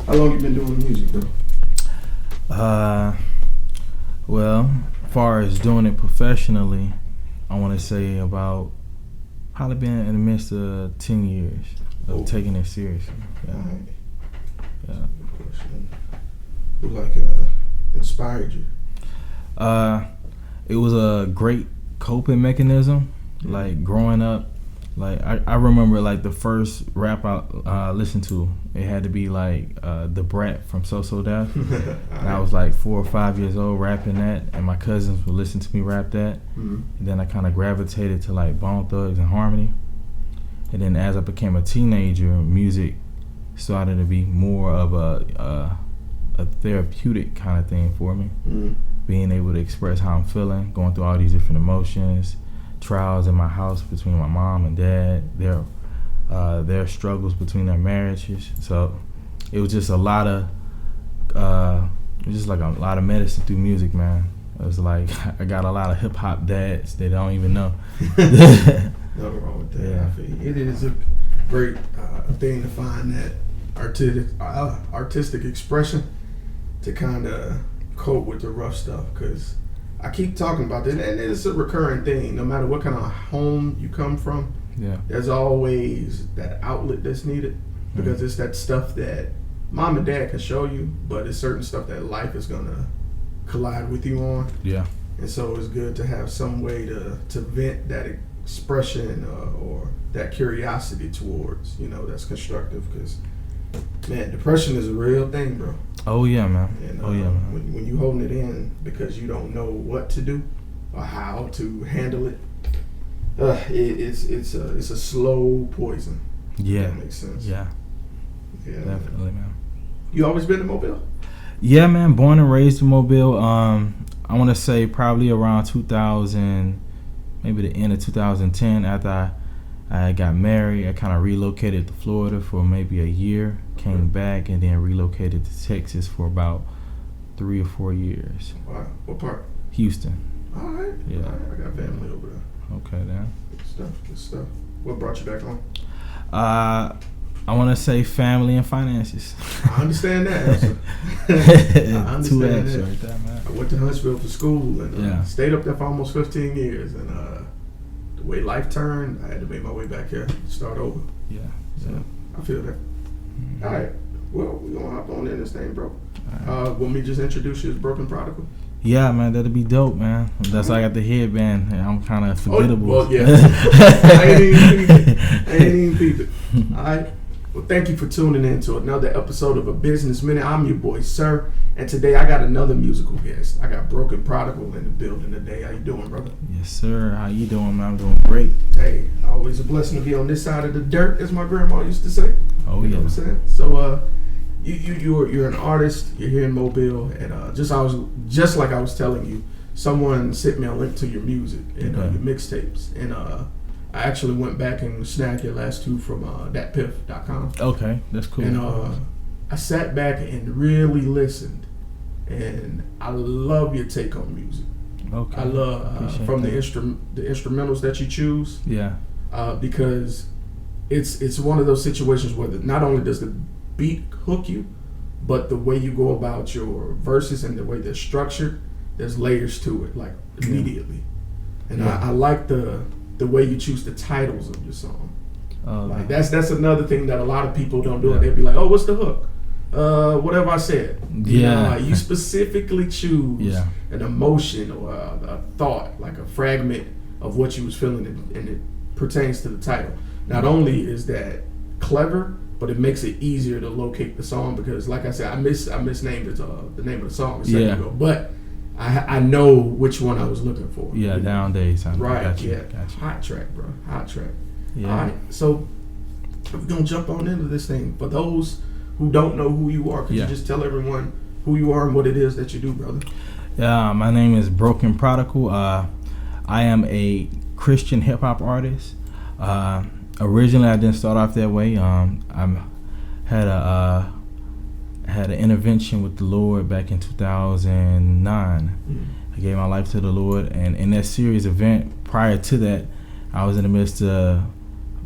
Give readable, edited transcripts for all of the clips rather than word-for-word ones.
How long you been doing music, though? Well, as far as doing it professionally, I want to say about probably been in the midst of 10 years of taking it seriously. Yeah. All right. Yeah. Good question. Who inspired you? It was a great coping mechanism. Like growing up, like I remember like the first rap I listened to, it had to be like The Brat from So So Def. And I was like 4 or 5 years old rapping that, and my cousins would listen to me rap that. And then I kind of gravitated to like Bone Thugs and Harmony. And then as I became a teenager, music started to be more of a therapeutic kind of thing for me. Being able to express how I'm feeling, going through all these different emotions, trials in my house between my mom and dad, their struggles between their marriages. So it was just a lot of medicine through music, man. It was like I got a lot of hip hop dads they don't even know. Nothing wrong with that. Yeah. I feel it is a great thing to find that artistic expression to kind of cope with the rough stuff, because I keep talking about that, and it's a recurring thing. No matter what kind of home you come from, there's always that outlet that's needed, because it's that stuff that mom and dad can show you, but it's certain stuff that life is gonna collide with you on. Yeah. And so it's good to have some way to vent that expression or that curiosity towards, that's constructive, because man, depression is a real thing, bro. Oh yeah, man. And, man. When you holding it in because you don't know what to do or how to handle it, it's a slow poison. Yeah, if that makes sense. Yeah, definitely, man. You always been in Mobile? Yeah, man. Born and raised in Mobile. I want to say probably around 2000, maybe the end of 2010. After I got married, I kind of relocated to Florida for maybe a year, came back, and then relocated to Texas for about 3 or 4 years. Wow. What part? Houston. All right. Yeah. All right. I got family over there. Okay, then. Good stuff. What brought you back home? I want to say family and finances. I understand that. I understand 2 that. X right there, man. I went to Huntsville for school and stayed up there for almost 15 years. And the way life turned, I had to make my way back here, start over. Yeah. So I feel that. All right. Well, we're going to hop on in this thing, bro. Want me to just introduce you as Broken Prodigal? Yeah, man, that'd be dope, man. That's why I got the headband. I'm kind of forgettable. Oh, well, yeah. I ain't even peep it. All right. Well, thank you for tuning in to another episode of A Business Minute. I'm your boy, Sir. And today I got another musical guest. I got Broken Prodigal in the building today. How you doing, brother? Yes, sir. How you doing, man? I'm doing great. Hey, always a blessing to be on this side of the dirt, as my grandma used to say. Oh, you know what I'm saying? So, you're an artist. You're here in Mobile, and just like I was telling you, someone sent me a link to your music and your mixtapes, and I actually went back and snagged your last two from thatpiff.com. Okay, that's cool. And I sat back and really listened, and I love your take on music. Okay. I love from the instrumentals that you choose. Yeah. Because it's one of those situations where not only does the beat hook you, but the way you go about your verses and the way they're structured, there's layers to it, like immediately. And I like the way you choose the titles of your song. Like that's another thing that a lot of people don't do. They'll be like, "Oh, what's the hook? Whatever I said." You specifically choose an emotion or a thought, like a fragment of what you was feeling, and it pertains to the title. Not only is that clever, but it makes it easier to locate the song, because, like I said, I misnamed the name of the song a second ago, but I know which one I was looking for. Yeah, Down Days. Right. Gotcha, Yeah. Gotcha. Hot track, bro. Hot track. Yeah. All right. So we're gonna jump on into this thing. For those who don't know who you are, could you just tell everyone who you are and what it is that you do, brother? Yeah, my name is Broken Prodigal. I am a Christian hip hop artist. Originally, I didn't start off that way. I had an intervention with the Lord back in 2009. I gave my life to the Lord, and in that series event, prior to that, I was in the midst of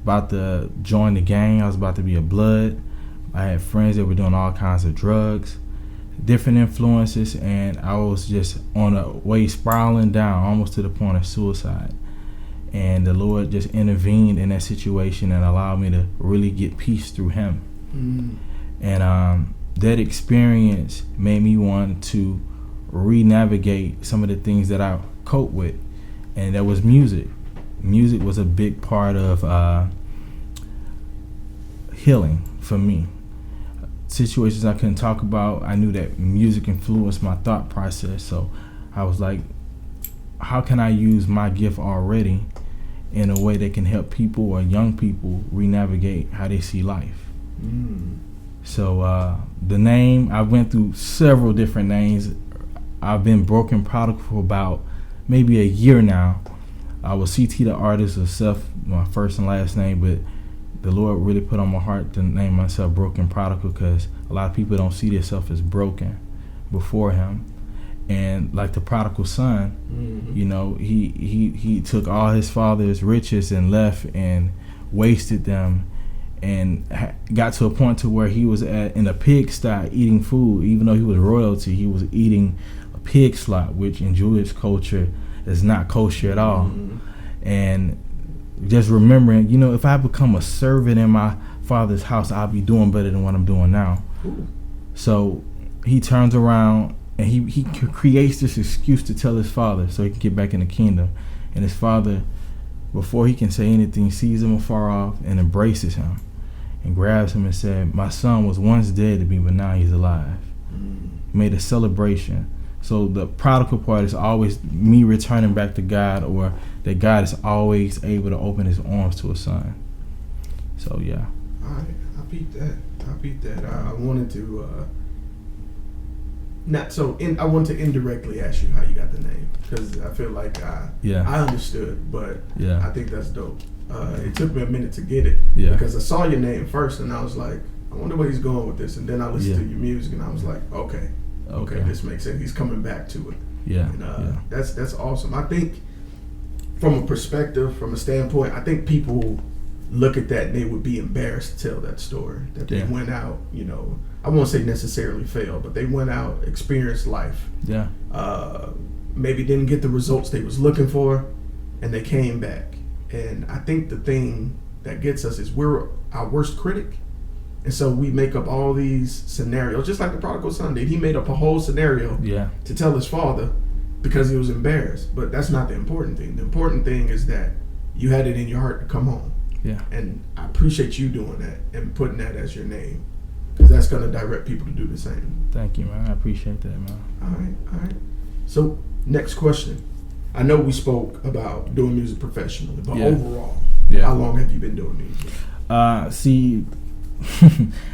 about to join the gang. I was about to be a blood, I had friends that were doing all kinds of drugs, different influences, and I was just on a way spiraling down, almost to the point of suicide. And the Lord just intervened in that situation and allowed me to really get peace through Him. And that experience made me want to re-navigate some of the things that I cope with, and that was music. Music was a big part of healing for me. Situations I couldn't talk about, I knew that music influenced my thought process. So I was like, how can I use my gift already in a way that can help people or young people re-navigate how they see life? So the name, I went through several different names. I've been Broken Prodigal for about maybe a year now. I was CT the artist of Seth, my first and last name, but the Lord really put on my heart to name myself Broken Prodigal, because a lot of people don't see themselves as broken before Him. And like the prodigal son, you know, he took all his father's riches and left and wasted them, and got to a point to where he was in a pigsty eating food. Even though he was royalty, he was eating a pig slop, which in Jewish culture is not kosher at all. And just remembering, you know, if I become a servant in my father's house, I'll be doing better than what I'm doing now. So he turns around and he creates this excuse to tell his father so he can get back in the kingdom. And his father, before he can say anything, sees him afar off and embraces him and grabs him and said, "My son was once dead to me, but now he's alive." Made a celebration. So the prodigal part is always me returning back to God, or that God is always able to open His arms to a son. So yeah. All right, I beat that. I wanted to I wanted to indirectly ask you how you got the name, because I feel like I understood, but I think that's dope. It took me a minute to get it, because I saw your name first and I was like, I wonder where he's going with this, and then I listened to your music and I was like, okay, this makes sense. He's coming back to it. That's awesome. I think from a perspective, from a standpoint, I think people look at that and they would be embarrassed to tell that story, that they went out, you know, I won't say necessarily failed, but they went out, experienced life, maybe didn't get the results they was looking for, and they came back. And I think the thing that gets us is we're our worst critic. And so we make up all these scenarios, just like the prodigal son did. He made up a whole scenario to tell his father because he was embarrassed. But that's not the important thing. The important thing is that you had it in your heart to come home. And I appreciate you doing that and putting that as your name, because that's going to direct people to do the same. Thank you, man. I appreciate that, man. All right. So next question. I know we spoke about doing music professionally, but overall, how long have you been doing music? See,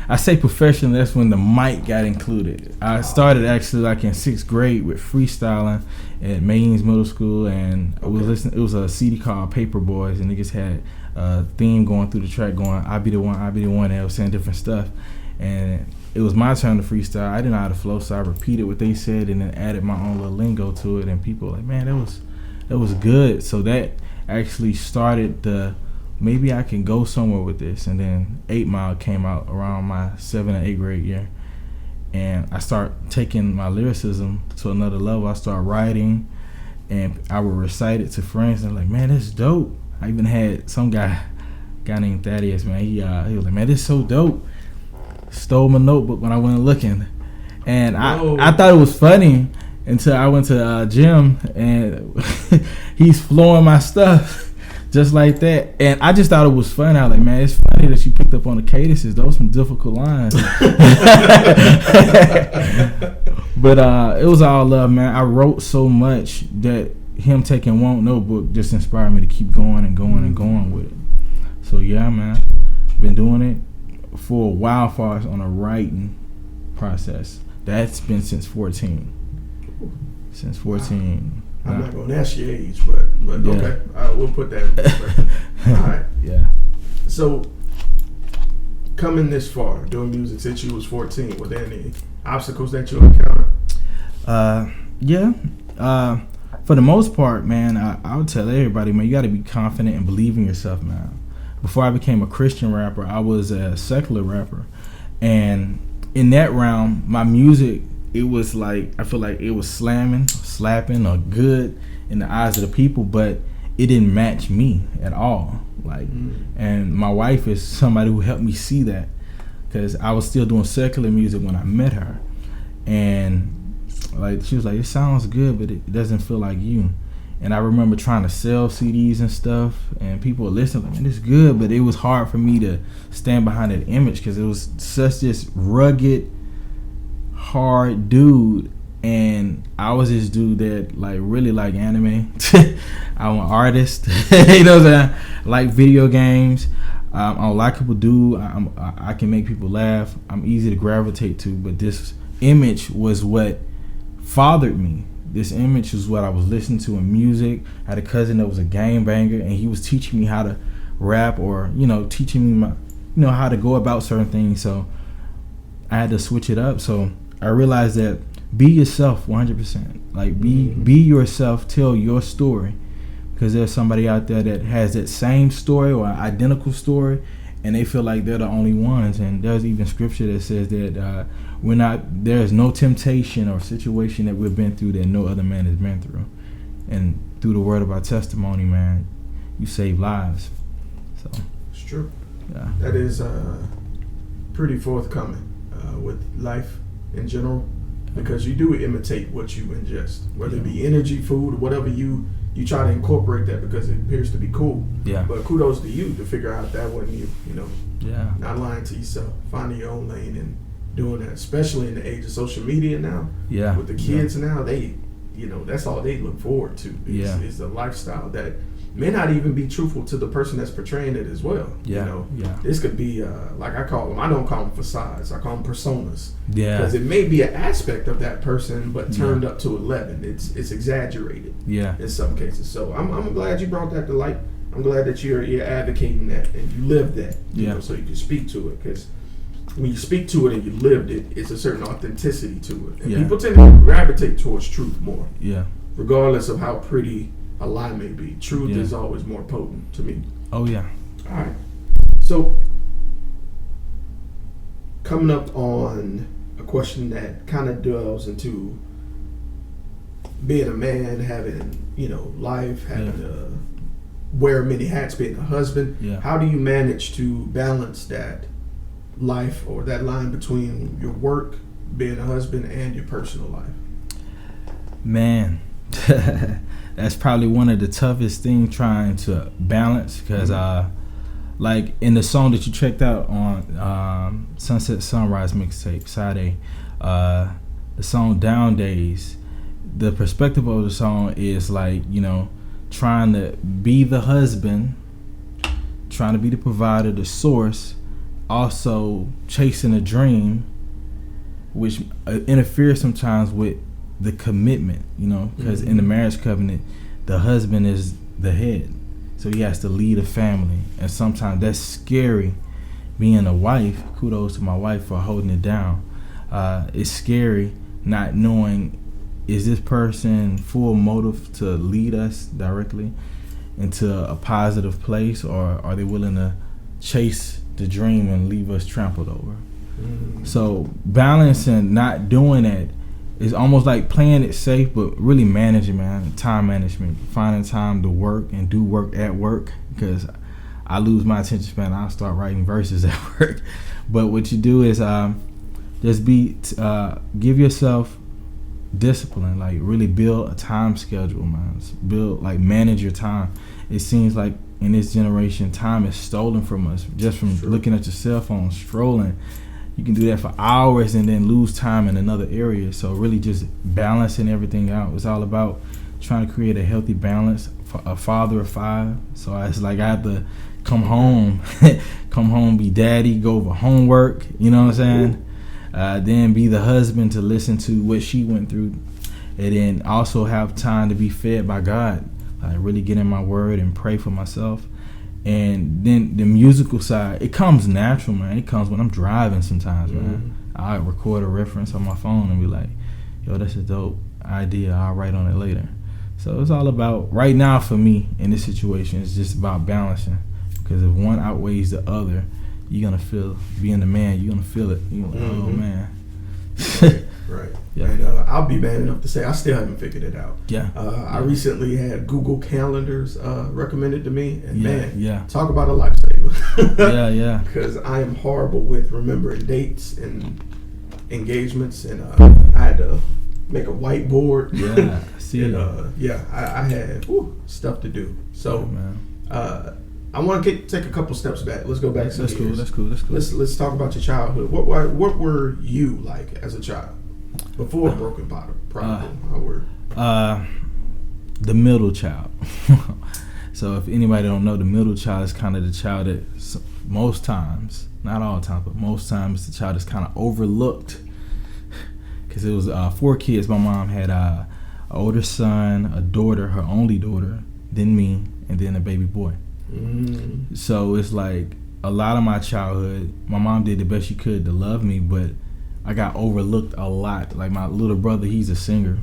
I say professionally, that's when the mic got included. I started actually like in 6th grade with freestyling at Maine's Middle School, and I was listening. It was a CD called Paper Boys, and niggas had a theme going through the track going, "I be the one, I be the one," and they were saying different stuff. And it was my turn to freestyle. I didn't know how to flow, so I repeated what they said and then added my own little lingo to it. And people were like, "Man, that was good." So that actually started the, maybe I can go somewhere with this. And then 8 Mile came out around my 7th or 8th grade year, and I start taking my lyricism to another level. I start writing, and I would recite it to friends, and like, "Man, that's dope." I even had some guy named Thaddeus, man. He was like, "Man, this is so dope." Stole my notebook when I went looking, and I thought it was funny until I went to gym, and he's flowing my stuff just like that, and I just thought it was funny. I was like, "Man, it's funny that you picked up on the cadences. Those some difficult lines." But it was all love, man. I wrote so much that him taking one notebook just inspired me to keep going and going and going with it. So yeah, man, been doing it for a while. Far as on a writing process, that's been since 14. Since 14. I'm not going to ask your age, but okay. We'll put that in perspective. All right. Yeah. So, coming this far, doing music since you was 14, were there any obstacles that you encountered? For the most part, man, I would tell everybody, man, you got to be confident and believe in yourself, man. Before I became a Christian rapper, I was a secular rapper. And in that realm, my music, it was like, I feel like it was slapping or good in the eyes of the people, but it didn't match me at all. Like, and my wife is somebody who helped me see that, because I was still doing secular music when I met her, and like she was like, it sounds good, but it doesn't feel like you. And I remember trying to sell CDs and stuff, and people would listen, like, man, it's good, but it was hard for me to stand behind that image because it was such this rugged, hard dude, and I was this dude that like really like anime. I'm an artist, you know what I'm saying? I like video games. A lot of people do. I can make people laugh. I'm easy to gravitate to, but this image was what fathered me. This image was what I was listening to in music. I had a cousin that was a game banger, and he was teaching me how to rap, or teaching me how to go about certain things. So I had to switch it up. So I realized that be yourself 100%. Like be yourself. Tell your story, because there's somebody out there that has that same story or identical story, and they feel like they're the only ones. And there's even scripture that says that there's no temptation or situation that we've been through that no other man has been through. And through the word of our testimony, man, you save lives. So it's true. Yeah, that is pretty forthcoming with life in general, because you do imitate what you ingest, whether it be energy, food, or whatever you try to incorporate that because it appears to be cool. Yeah. But kudos to you to figure out that wasn't you. Yeah. Not lying to yourself, finding your own lane and doing that, especially in the age of social media now. Yeah. With the kids now, they, that's all they look forward to. Is the lifestyle that may not even be truthful to the person that's portraying it as well. Yeah. This could be like I call them. I don't call them facades. I call them personas. Yeah. Because it may be an aspect of that person, but turned up to 11. It's exaggerated. Yeah. In some cases. So I'm glad you brought that to light. I'm glad that you're advocating that and you live that. So you can speak to it, because when you speak to it and you lived it, it's a certain authenticity to it. And people tend to gravitate towards truth more. Yeah. Regardless of how pretty a lie may be. Truth is always more potent to me. Oh, yeah. All right. So, coming up on a question that kind of delves into being a man, having, life, having to wear many hats, being a husband. Yeah. How do you manage to balance that life, or that line between your work, being a husband, and your personal life? Man, that's probably one of the toughest things, trying to balance, because like in the song that you checked out on Sunset Sunrise mixtape, Sade, the song Down Days, the perspective of the song is like, trying to be the husband, trying to be the provider, the source, also chasing a dream, which interferes sometimes with the commitment, because in the marriage covenant, the husband is the head, so he has to lead a family, and sometimes that's scary. Being a wife, kudos to my wife for holding it down. It's scary not knowing, is this person full motive to lead us directly into a positive place, or are they willing to chase the dream and leave us trampled over? So balancing, not doing that, is almost like playing it safe, but really managing, man. Time management, finding time to work and do work at work, because I lose my attention span. I'll start writing verses at work. But what you do is just give yourself discipline, like really build a time schedule, man. Manage your time. It seems like in this generation, time is stolen from us just from looking at your cell phone, strolling. You can do that for hours and then lose time in another area. So really just balancing everything out. It's all about trying to create a healthy balance. For a father of 5, so it's like I have to come home, be daddy, go over homework, you know what I'm saying? Then be the husband to listen to what she went through, and then also have time to be fed by God. I really get in my word and pray for myself. And then the musical side, it comes natural, man. It comes when I'm driving sometimes, man. I record a reference on my phone and be like, yo, that's a dope idea. I'll write on it later. So it's all about, right now for me in this situation, it's just about balancing. Because if one outweighs the other, you're gonna feel being the man. You're gonna feel it. You're like, oh man. Right. Yeah. And I'll be man enough to say I still haven't figured it out. Yeah. I recently had Google Calendars recommended to me, and talk about a lifesaver. yeah. Because I am horrible with remembering dates and engagements, and I had to make a whiteboard. Yeah. See. And I had stuff to do. So I want to take a couple steps back. Let's go back. That's cool. Let's talk about your childhood. What were you like as a child before Broken Prodycal? How were the middle child? So if anybody don't know, the middle child is kind of the child that most times, not all times, but most times the child is kind of overlooked. Because it was 4 kids. My mom had an older son, a daughter, her only daughter, then me, and then a baby boy. So it's like a lot of my childhood, my mom did the best she could to love me, but I got overlooked a lot. Like my little brother, he's a singer,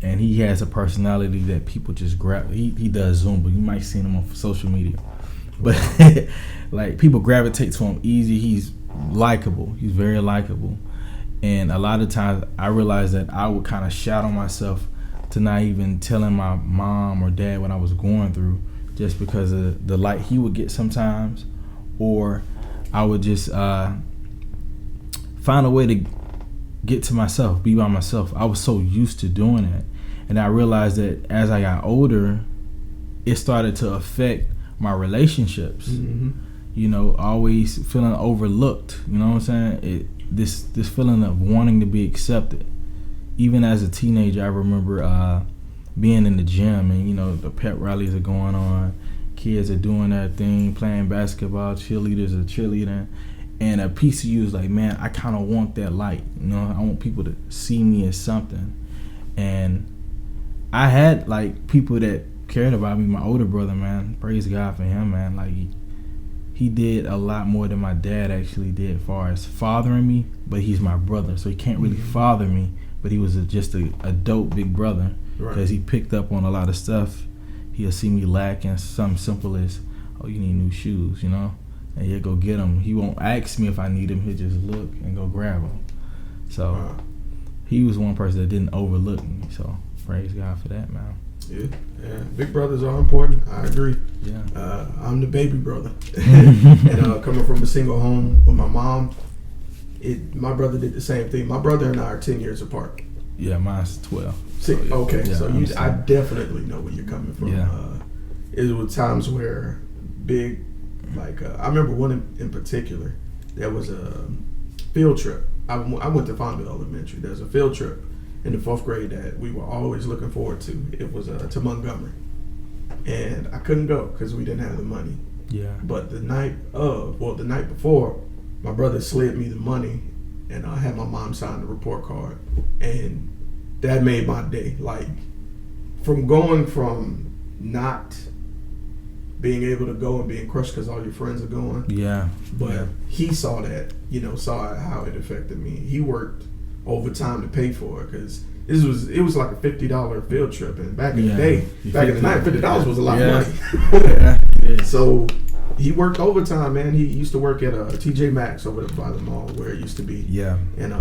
and he has a personality that people just grab. He does Zumba. You might see him on social media, but like people gravitate to him easy. He's likable. He's very likable, and a lot of times I realized that I would kind of shout on myself to not even telling my mom or dad what I was going through, just because of the light he would get sometimes, or I would just find a way to get to myself, be by myself. I was so used to doing that, and I realized that as I got older, it started to affect my relationships. You know, always feeling overlooked. You know what I'm saying? This feeling of wanting to be accepted. Even as a teenager, I remember being in the gym, and you know the pep rallies are going on, kids are doing their thing, playing basketball, cheerleaders are cheerleading, and a piece of you is like, man, I kind of want that light. You know, I want people to see me as something. And I had like people that cared about me. My older brother, man, praise God for him, man. Like he did a lot more than my dad actually did as far as fathering me, but he's my brother, so he can't really father me. But he was just a dope big brother, because he picked up on a lot of stuff. He'll see me lacking something simple as, oh, you need new shoes, you know, and he'll go get them. He won't ask me if I need them. He'll just look and go grab them. So he was one person that didn't overlook me. So praise God for that, man. Yeah. Big brothers are important. I agree. Yeah. I'm the baby brother, and coming from a single home with my mom. My brother did the same thing. My brother and I are 10 years apart. Yeah, mine's 12. Okay, yeah, so I definitely know where you're coming from. Yeah. It was times where big, like I remember one in particular. There was a field trip. I went to Fondle Elementary. There's a field trip in the 4th grade that we were always looking forward to. It was to Montgomery, and I couldn't go because we didn't have the money. Yeah. But the night before, my brother slid me the money, and I had my mom sign the report card, and that made my day. Like, from going from not being able to go and being crushed because all your friends are going. Yeah. But he saw that, saw how it affected me. He worked overtime to pay for it, because it was like a $50 field trip, and back in the day, back in the night, $50 was a lot of money. Yeah. So he worked overtime, man. He used to work at TJ Maxx over by the mall where it used to be. Yeah. And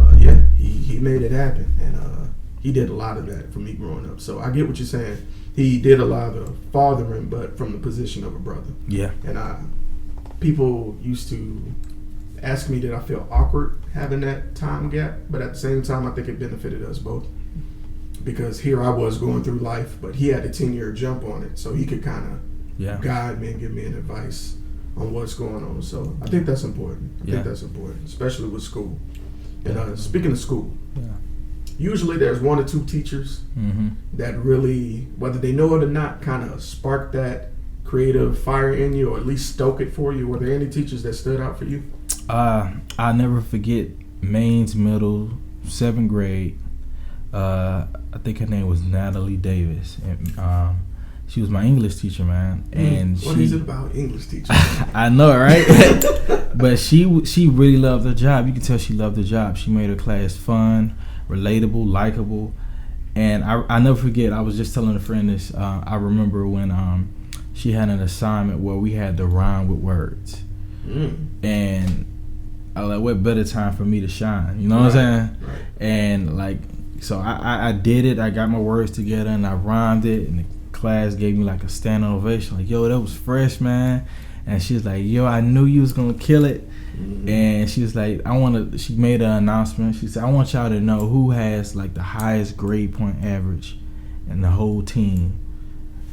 he made it happen, and he did a lot of that for me growing up. So I get what you're saying. He did a lot of fathering, but from the position of a brother. Yeah. And people used to ask me, did I feel awkward having that time gap? But at the same time, I think it benefited us both, because here I was going through life, but he had a 10-year jump on it, so he could kind of guide me and give me an advice on what's going on. So I think that's important. I think that's important, especially with school. And speaking of school, usually there's 1 or 2 teachers that really, whether they know it or not, kind of spark that creative fire in you, or at least stoke it for you. Were there any teachers that stood out for you? I'll never forget Maine's Middle, 7th grade. I think her name was Natalie Davis, and she was my English teacher, man. And what is it about English teachers? I know, right? But she really loved her job. You can tell she loved her job. She made her class fun, relatable, likable. And I never forget, I was just telling a friend this. I remember when she had an assignment where we had to rhyme with words. And I was like, what better time for me to shine? You know what I'm saying? Right. And like, so I did it. I got my words together and I rhymed it. And the class gave me like a standing ovation. Like, yo, that was fresh, man. And she was like, yo, I knew you was gonna kill it. And she was like, she made an announcement. She said, I want y'all to know who has like the highest grade point average in the whole team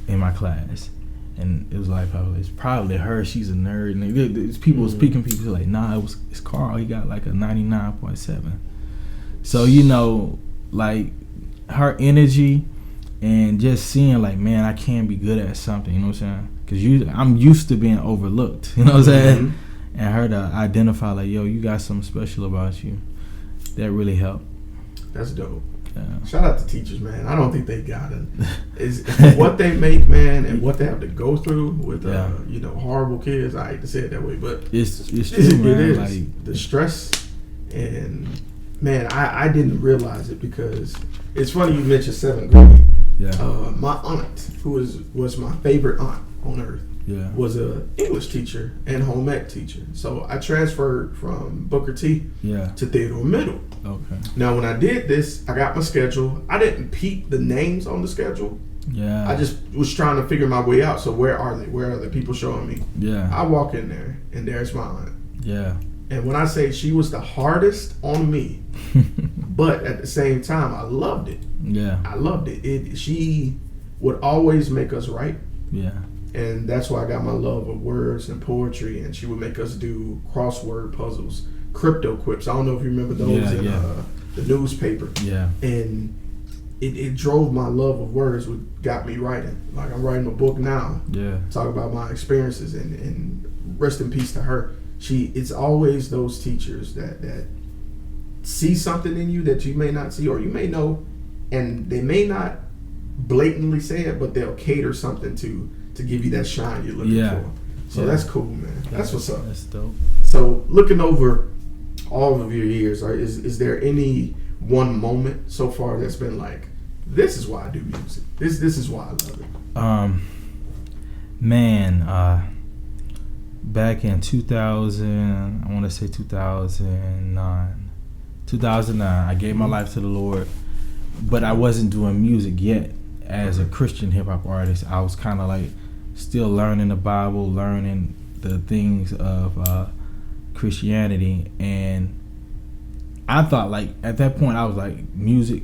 in my class. And it was like, oh, it's probably her. She's a nerd. And people was picking people like, nah, it's Carl. He got like a 99.7. So, you know, like her energy and just seeing like, man, I can be good at something. You know what I'm saying? Because I'm used to being overlooked. You know what I'm saying? And her to identify like, yo, you got something special about you. That really helped. That's dope. Yeah. Shout out to teachers, man. I don't think they got it. Is what they make, man, and what they have to go through with, you know, horrible kids. I hate to say it that way, but it's true, man. It is. Like, the stress, and man, I didn't realize it because it's funny you mentioned 7th grade. Yeah. My aunt, who was my favorite aunt on earth, was a English teacher and home ec teacher. So I transferred from Booker T to Theodore Middle. Okay. Now when I did this, I got my schedule. I didn't peep the names on the schedule. Yeah. I just was trying to figure my way out. So where are they? Where are the people showing me? Yeah. I walk in there and there's my aunt. Yeah. And when I say she was the hardest on me, but at the same time I loved it. Yeah. I loved it. She would always make us write. Yeah. And that's why I got my love of words and poetry. And she would make us do crossword puzzles, crypto quips. I don't know if you remember those in the newspaper. Yeah. And it drove my love of words, what got me writing. Like I'm writing a book now. Yeah. Talk about my experiences and rest in peace to her. It's always those teachers that see something in you that you may not see or you may know, and they may not blatantly say it, but they'll cater something to give you that shine you're looking for. So that's cool, man. That's what's up. That's dope. So looking over all of your years, is there any one moment so far that's been like, this is why I do music. This is why I love it. Back in 2000, I want to say 2009, I gave my life to the Lord, but I wasn't doing music yet as a Christian hip hop artist. I was kind of like still learning the Bible, learning the things of Christianity, and I thought like at that point I was like,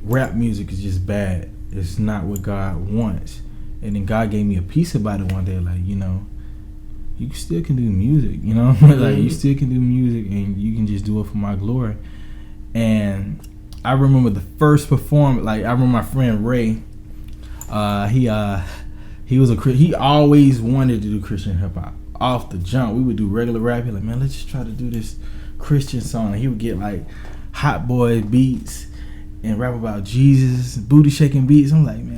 rap music is just bad. It's not what God wants. And then God gave me a piece about it one day, like, you know, you still can do music, you know, like you still can do music and you can just do it for my glory. And I remember the first performance, like I remember my friend Ray, he always wanted to do Christian hip hop. Off the jump, we would do regular rap. He's like, man, let's just try to do this Christian song. And he would get like Hot Boy beats and rap about Jesus, booty shaking beats. I'm like, nah.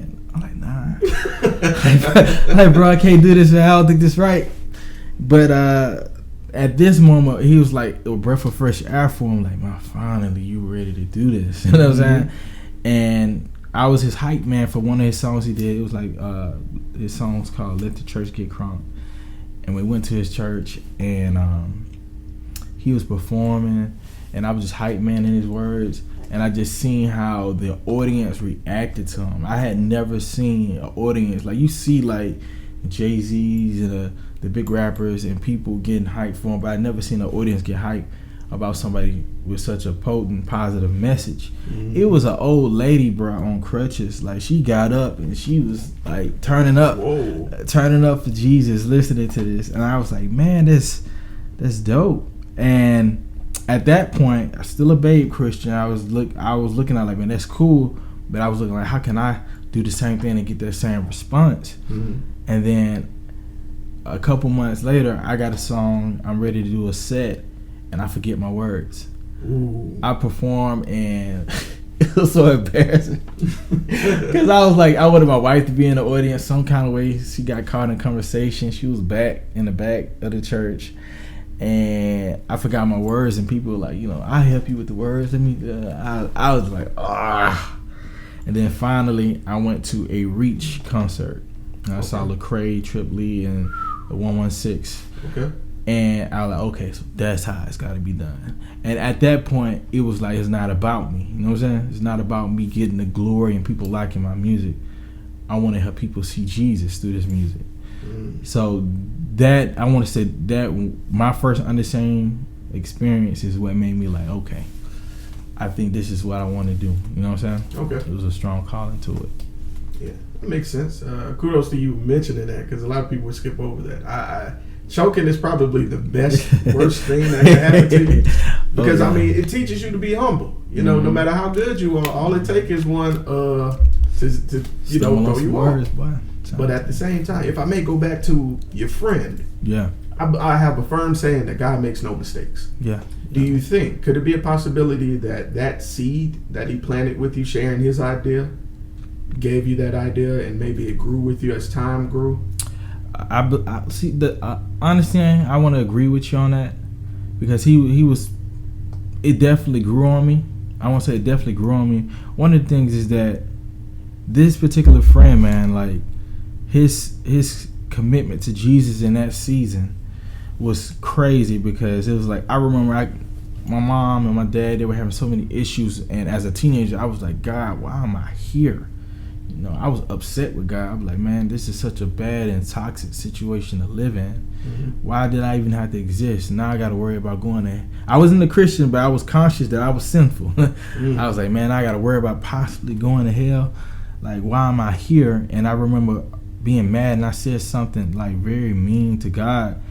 I'm like, bro, I can't do this. I don't think this right. But at this moment, he was like a breath of fresh air for him. Like, man, finally, you ready to do this? You know what I'm saying? And I was his hype man for one of his songs he did. It was like his song was called "Let the Church Get Crunk." And we went to his church, and he was performing, and I was just hype man in his words, and I just seen how the audience reacted to him. I had never seen an audience like you see like Jay-Z's and the big rappers and people getting hyped for him, but I never seen an audience get hyped about somebody with such a potent, positive message. It was an old lady, bro, on crutches. Like, she got up and she was like turning up for Jesus, listening to this, and I was like, man, that's dope. And at that point, I was still a babe Christian. I was looking at like, man, that's cool, but I was looking like, how can I do the same thing and get that same response? And then a couple months later, I got a song. I'm ready to do a set, and I forget my words. Ooh. I perform, and it was so embarrassing because I was like, I wanted my wife to be in the audience some kind of way. She got caught in conversation. She was back in the back of the church, and I forgot my words. And people were like, you know, I'll help you with the words. I was like, ah. And then finally, I went to a Reach concert. And I saw Lecrae, Trip Lee, and the 116. Okay. And I was like, okay, so that's how it's got to be done. And at that point, it was like, it's not about me. You know what I'm saying? It's not about me getting the glory and people liking my music. I want to help people see Jesus through this music. So that, I want to say that my first understanding experience is what made me like, okay, I think this is what I want to do. You know what I'm saying? Okay. It was a strong calling to it. Yeah, that makes sense. Kudos to you mentioning that, because a lot of people would skip over that. Choking is probably the worst thing that can happen to you, because I mean, it teaches you to be humble. You know, no matter how good you are, all it takes is one to you know, throw you off. But at the same time, if I may go back to your friend, I have a firm saying that God makes no mistakes. Do you think, could it be a possibility that that seed that he planted with you, sharing his idea, gave you that idea, and maybe it grew with you as time grew? I see honestly, I want to agree with you on that, because it definitely grew on me. I want to say it definitely grew on me. One of the things is that this particular friend, man, like his commitment to Jesus in that season was crazy, because it was like, I remember my mom and my dad, they were having so many issues, and as a teenager I was like, God, why am I here? You know, I was upset with God. I was like, man, this is such a bad and toxic situation to live in. Why did I even have to exist? Now I got to worry about going there. I wasn't a Christian, but I was conscious that I was sinful. I was like, man, I got to worry about possibly going to hell. Like, why am I here? And I remember being mad, and I said something like very mean to God.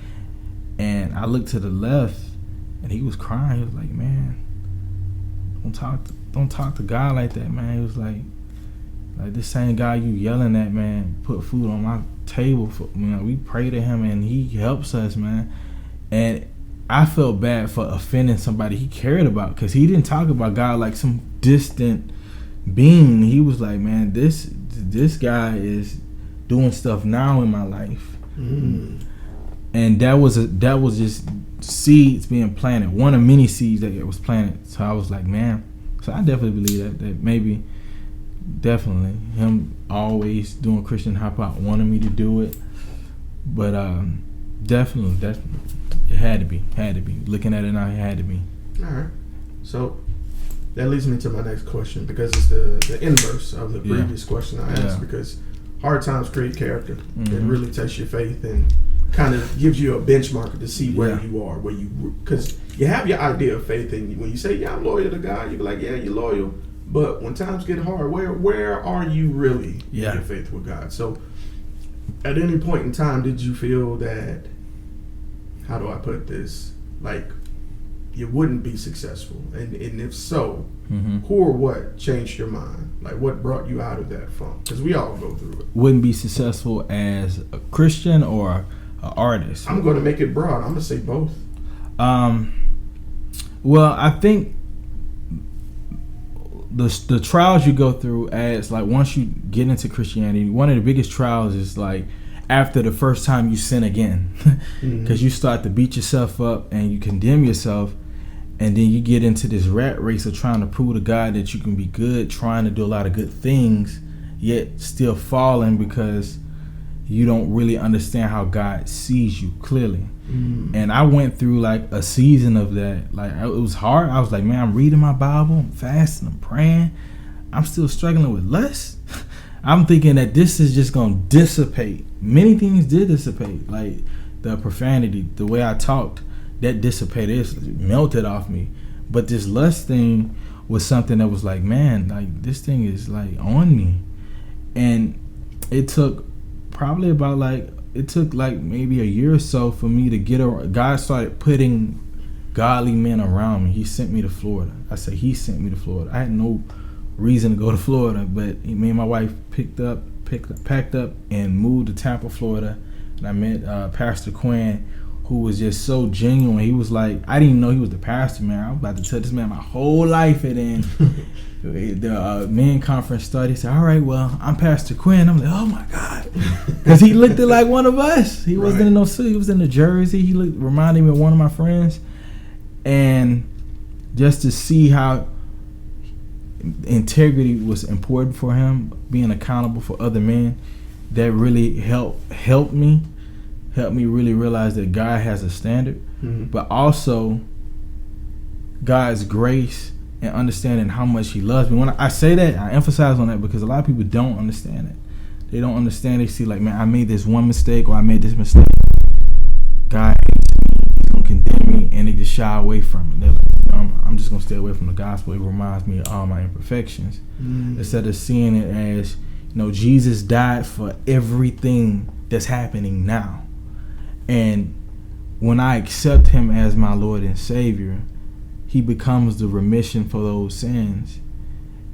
And I looked to the left, and he was crying. He was like, man, don't talk to God like that, man. He was like this same guy you yelling at, man, put food on my table. We pray to him, and he helps us, man. And I felt bad for offending somebody he cared about, because he didn't talk about God like some distant being. He was like, man, this guy is doing stuff now in my life. And that was just seeds being planted, one of many seeds that was planted. So I was like, man, so I definitely believe that maybe definitely him always doing Christian hop out wanted me to do it. But definitely it had to be looking at it now, it had to be. All right, so that leads me to my next question, because it's the inverse of the previous question I asked. Because hard times create character. It really tests your faith and kind of gives you a benchmark to see where you are, because you have your idea of faith, and when you say, yeah, I'm loyal to God, you be like, yeah, you're loyal. But when times get hard, where are you really in your faith with God? So at any point in time, did you feel that, how do I put this, like you wouldn't be successful? And if so, who or what changed your mind? Like, what brought you out of that funk? Because we all go through it. Wouldn't be successful as a Christian or an artist? I'm going to make it broad. I'm going to say both. Well, I think the trials you go through, as like once you get into Christianity, one of the biggest trials is like after the first time you sin again, because you start to beat yourself up and you condemn yourself, and then you get into this rat race of trying to prove to God that you can be good, trying to do a lot of good things, yet still falling because you don't really understand how God sees you clearly. And I went through like a season of that. Like, it was hard. I was like, man, I'm reading my Bible, I'm fasting, I'm praying, I'm still struggling with lust. I'm thinking that this is just gonna dissipate. Many things did dissipate, like the profanity, the way I talked, that dissipated, it melted off me. But this lust thing was something that was like, man, like this thing is like on me. And it took probably about maybe a year or so for me to get around. God started putting godly men around me. He sent me to Florida. I say he sent me to Florida. I had no reason to go to Florida, but me and my wife packed up and moved to Tampa, Florida. And I met Pastor Quinn, who was just so genuine. He was like, I didn't even know he was the pastor, man. I was about to tell this man my whole life. And then the men conference started. He said, all right, well, I'm Pastor Quinn. I'm like, oh my God. Because he looked like one of us. He wasn't in no suit. He was in the jersey. He reminded me of one of my friends. And just to see how integrity was important for him, being accountable for other men, that really helped me. helped me really realize that God has a standard, Mm-hmm. but also God's grace and understanding how much He loves me. When I say that, I emphasize on that because a lot of people don't understand it. They don't understand. They see like, man, I made this one mistake or I made this mistake. God hates me. He's going to condemn me, and they just shy away from it. They're like, I'm just going to stay away from the gospel. It reminds me of all my imperfections. Instead of seeing it as, Jesus died for everything that's happening now. And when I accept Him as my Lord and Savior, He becomes the remission for those sins,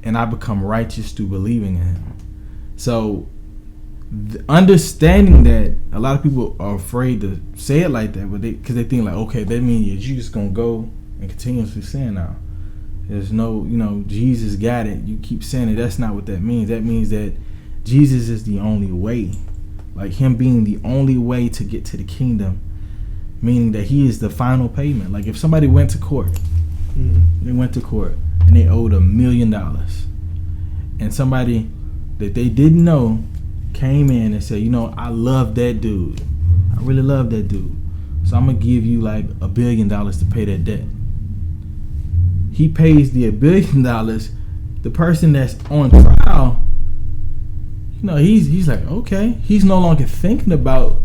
and I become righteous through believing in Him. So understanding that, a lot of people are afraid to say it like that, but because they think like, okay, that means you're just gonna go and continuously sin now. There's no, Jesus got it. You keep saying it. That's not what that means. That means that Jesus is the only way. Like Him being the only way to get to the kingdom, meaning that He is the final payment. Like if somebody went to court, they went to court and they owed $1 million, and somebody that they didn't know came in and said, I love that dude. I really love that dude. So I'm going to give you like $1 billion to pay that debt. He pays the $1 billion. The person that's on trial, he's like, okay. He's no longer thinking about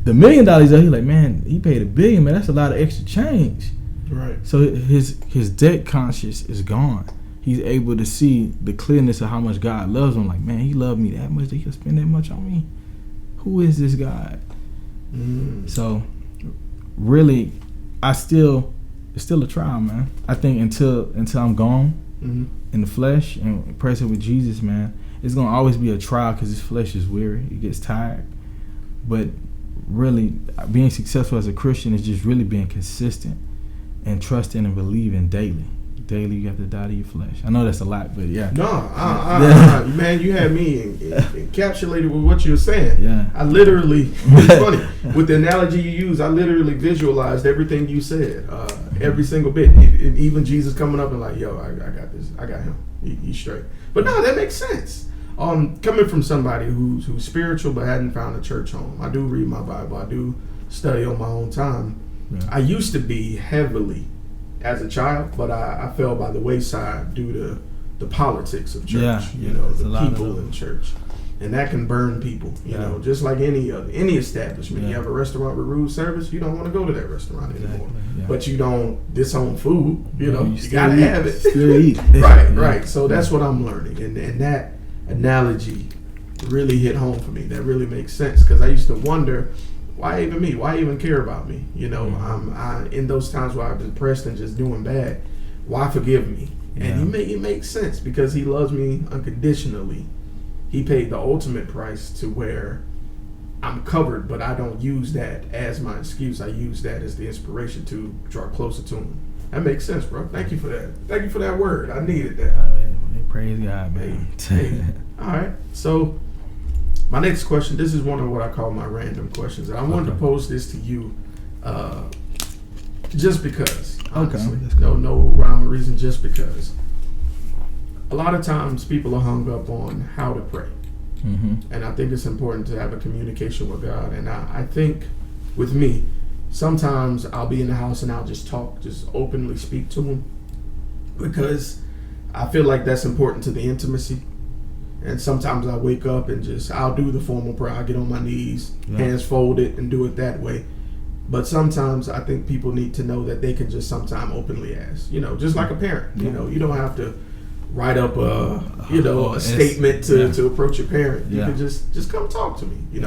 the $1 million. He's like, man, he paid $1 billion, man. That's a lot of extra change. Right. So his debt conscience is gone. He's able to see the clearness of how much God loves him. Like, man, He loved me that much that He'll spend that much on me. Who is this God? So, really, it's still a trial, man. I think until I'm gone in the flesh and present with Jesus, man, it's gonna always be a trial because this flesh is weary. It gets tired. But really, being successful as a Christian is just really being consistent and trusting and believing daily. Daily, you have to die to your flesh. I know that's a lot, but yeah. No, man, you had me encapsulated with what you were saying. Yeah. I literally, it's funny, with the analogy you use, I literally visualized everything you said, every single bit. And even Jesus coming up and like, yo, I got this. I got him. He's straight. But no, that makes sense. Coming from somebody who's spiritual but hadn't found a church home. I do read my Bible. I do study on my own time. Yeah. I used to be heavily as a child, but I fell by the wayside due to the politics of church. The people in church, and that can burn people. Just like any establishment. Yeah. You have a restaurant with rude service, you don't want to go to that restaurant anymore. Yeah. But you don't disown food. You gotta have it. Still eat. Right. So that's what I'm learning, and that analogy really hit home for me. That really makes sense because I used to wonder, why even me? Why even care about me? I'm in those times where I'm depressed and just doing bad. Why forgive me? And it makes sense because He loves me unconditionally. He paid the ultimate price to where I'm covered, but I don't use that as my excuse. I use that as the inspiration to draw closer to Him. That makes sense, bro. Thank you for that. Thank you for that word. I needed that. Praise God, man. Hey. All right. So, my next question, this is one of what I call my random questions. And I wanted to pose this to you just because, honestly. Okay. No rhyme or reason, just because. A lot of times people are hung up on how to pray. And I think it's important to have a communication with God. And I think with me, sometimes I'll be in the house and I'll just talk, just openly speak to Him. Because I feel like that's important to the intimacy. And sometimes I wake up and I'll do the formal prayer. I'll get on my knees, hands folded, and do it that way. But sometimes I think people need to know that they can just sometimes openly ask. Just like a parent. You don't have to write up a statement to approach your parent. You can just come talk to me.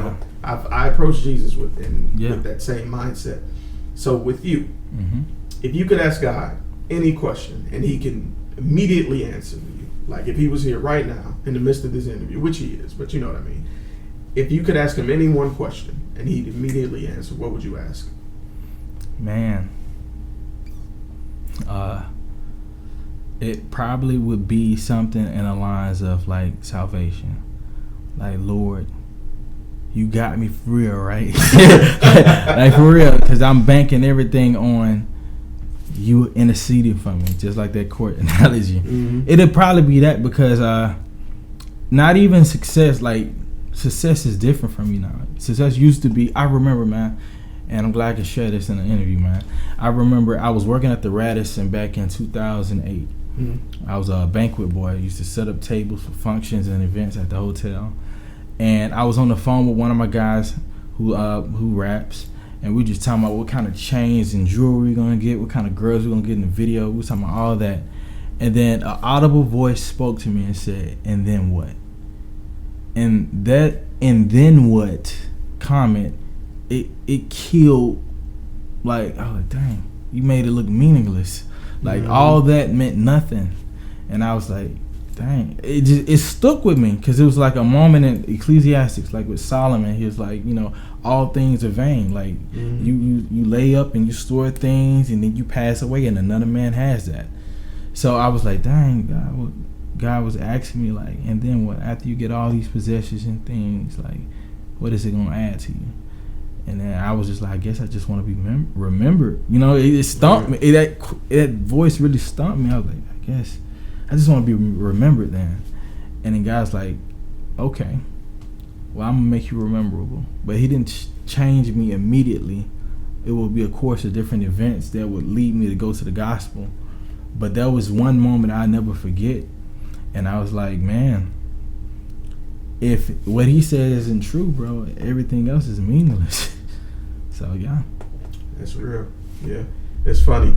I approach Jesus with that same mindset. So with you, if you could ask God any question and He can immediately answer you, like if He was here right now in the midst of this interview, which He is, but you know what I mean. If you could ask Him any one question and He'd immediately answer, what would you ask? Man, it probably would be something in the lines of like salvation. Like, Lord, you got me for real, right? Like for real, because I'm banking everything on you interceding for me, just like that court analogy. It'd probably be that because not even success, like success is different from me now. Success used to be, I remember, man, and I'm glad I can share this in an interview, man. I remember I was working at the Radisson back in 2008. I was a banquet boy. I used to set up tables for functions and events at the hotel. And I was on the phone with one of my guys who raps, and we just talking about what kind of chains and jewelry we're gonna get, what kind of girls we're gonna get in the video. We were talking about all that. And then an audible voice spoke to me and said, "And then what?" And that "and then what" comment, it killed, like, I was like, dang, you made it look meaningless. Like, all that meant nothing. And I was like, dang, it stuck with me, because it was like a moment in Ecclesiastes, like with Solomon. He was like, all things are vain. Like, you lay up and you store things, and then you pass away, and another man has that. So I was like, dang, God was asking me, like, and then what? After you get all these possessions and things, like, what is it gonna add to you? And then I was just like, I guess I just want to be remembered. It stumped me. That voice really stumped me. I was like, I guess I just want to be remembered then. And then God's like, okay, well, I'm gonna make you rememberable. But He didn't change me immediately. It will be a course of different events that would lead me to go to the gospel. But that was one moment I'll never forget. And I was like, man, if what He said isn't true, bro, everything else is meaningless. So, yeah. That's real. Yeah. It's funny.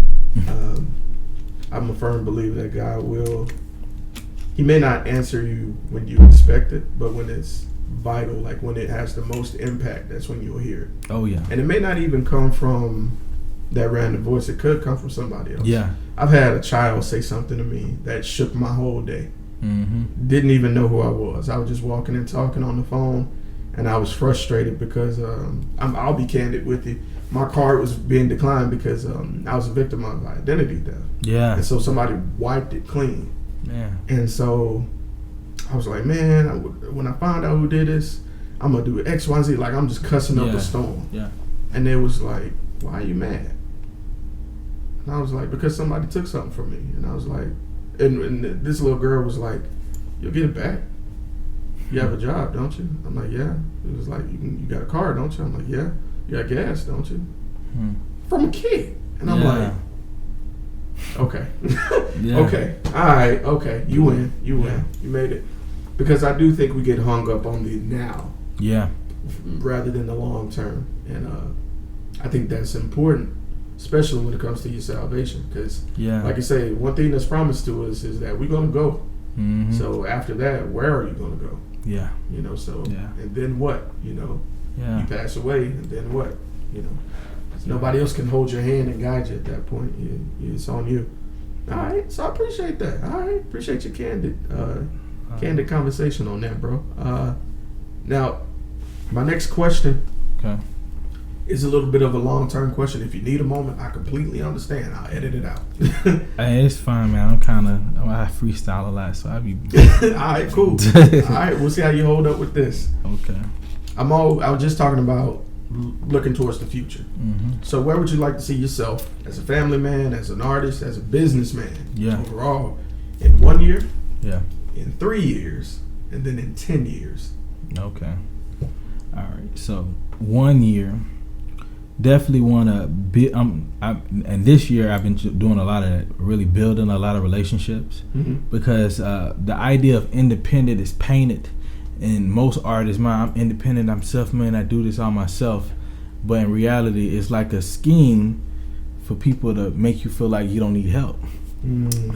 I'm a firm believer that God will, He may not answer you when you expect it, but when it's vital, like when it has the most impact, that's when you'll hear it. Oh, yeah. And it may not even come from that random voice. It could come from somebody else. Yeah. I've had a child say something to me that shook my whole day. Didn't even know who I was. I was just walking and talking on the phone, and I was frustrated because I'll be candid with you. My card was being declined because I was a victim of identity theft. Yeah. And so somebody wiped it clean. Yeah. And so I was like, man, when I find out who did this, I'm going to do X, Y, Z. Like, I'm just cussing up a storm. Yeah. And they was like, why are you mad? And I was like, because somebody took something from me. And I was like, and this little girl was like, you'll get it back. You have a job, don't you? I'm like, yeah. It was like, you got a car, don't you? I'm like, yeah. You got gas, don't you? From a kid. And I'm like, okay. Okay. All right. Okay. You win. You win. You made it. Because I do think we get hung up on the now. Yeah. Rather than the long term. And I think that's important, especially when it comes to your salvation. Because, like I say, one thing that's promised to us is that we're going to go. So after that, where are you going to go? Yeah. And then what? You pass away, and then what? Nobody else can hold your hand and guide you at that point. It's on you. All right, so I appreciate that. All right, appreciate your candid conversation on that, bro. Now, my next question is a little bit of a long-term question. If you need a moment, I completely understand. I'll edit it out. Hey, it's fine, man. I freestyle a lot, so I be. All right, cool. All right, we'll see how you hold up with this. Okay. I was just talking about looking towards the future. So where would you like to see yourself as a family man, as an artist, as a businessman, overall, in 1 year, in 3 years, and then in 10 years? Okay. All right. So 1 year, definitely want to be. And this year I've been doing a lot of that, really building a lot of relationships, because the idea of independent is painted. And most artists, I'm independent, I'm self-made, I do this all myself. But in reality, it's like a scheme for people to make you feel like you don't need help.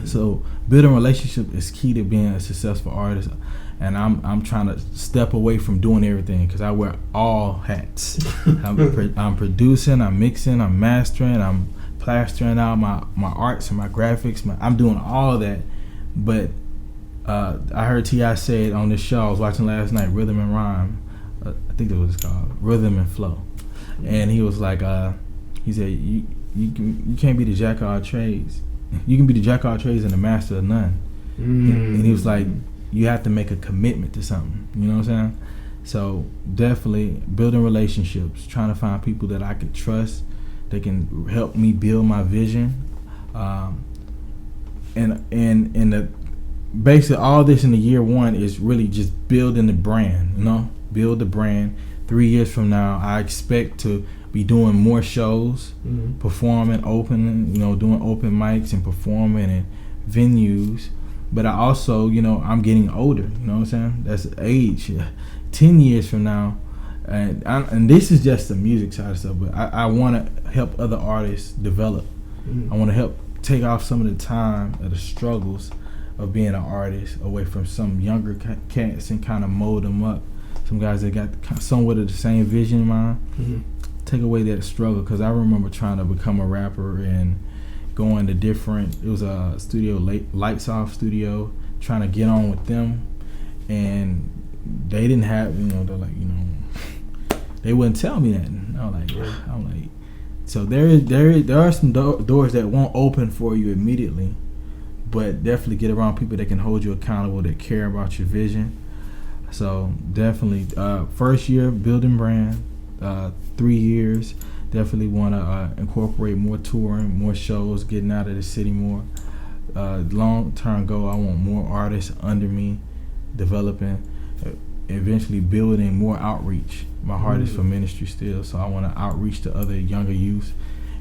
So building a relationship is key to being a successful artist. And I'm trying to step away from doing everything, because I wear all hats. I'm producing, I'm mixing, I'm mastering, I'm plastering out my arts and my graphics. I'm doing all of that. But I heard T.I. say it on this show I was watching last night, Rhythm and Rhyme. I think that was called Rhythm and Flow. And he was like, he said, you can't be the jack of all trades. You can be the jack of all trades and the master of none. And he was like, you have to make a commitment to something. You know what I'm saying? So definitely building relationships, trying to find people that I could trust, that can help me build my vision. And basically all this in the year one is really just building the brand, build the brand. 3 years from now, I expect to be doing more shows, performing, opening, doing open mics and performing in venues. But I also, I'm getting older. You know what I'm saying? That's age. 10 years from now, and this is just the music side of stuff, but I want to help other artists develop. I want to help take off some of the time of the struggles of being an artist away from some younger cats and kind of mold them up. Some guys that got somewhat of the same vision in mind. Take away that struggle, because I remember trying to become a rapper and going to it was a studio, Lights Off studio, trying to get on with them, and they didn't have, they're like, they wouldn't tell me that. I'm like, so there are some doors that won't open for you immediately, but definitely get around people that can hold you accountable, that care about your vision. So definitely, first year building brand, 3 years. Definitely want to incorporate more touring, more shows, getting out of the city more. Long-term goal, I want more artists under me, developing, eventually building more outreach. My heart is for ministry still, so I want to outreach to other younger youth,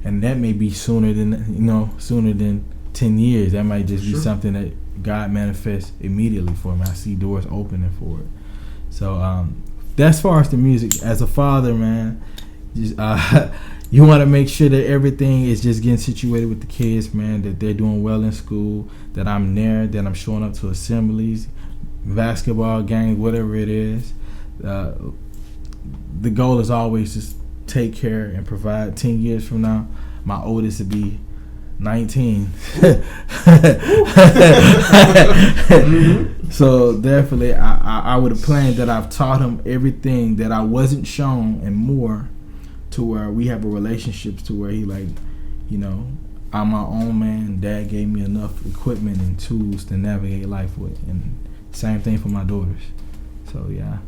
and that may be sooner than 10 years. That might just be something that God manifests immediately for me. I see doors opening for it. So that's as far as the music. As a father, man, just, you want to make sure that everything is just getting situated with the kids, man, that they're doing well in school, that I'm there, that I'm showing up to assemblies, basketball games, whatever it is. The goal is always just take care and provide. 10 years from now, my oldest would be 19. So definitely I would have planned that I've taught him everything that I wasn't shown and more, to where we have a relationship to where he I'm my own man. Dad gave me enough equipment and tools to navigate life with, and same thing for my daughters. So yeah.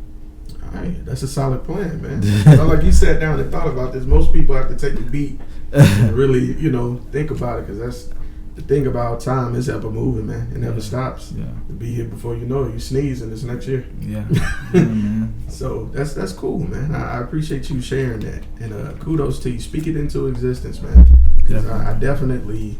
All right, that's a solid plan, man. Not like you sat down and thought about this. Most people have to take a beat and really, think about it, because that's the thing about time. Is ever moving, man. It never stops. Yeah. To be here before you know it, you sneeze and it's next year. Yeah. Man. So that's cool, man. I appreciate you sharing that, and kudos to you. Speak it into existence, man. Because I definitely,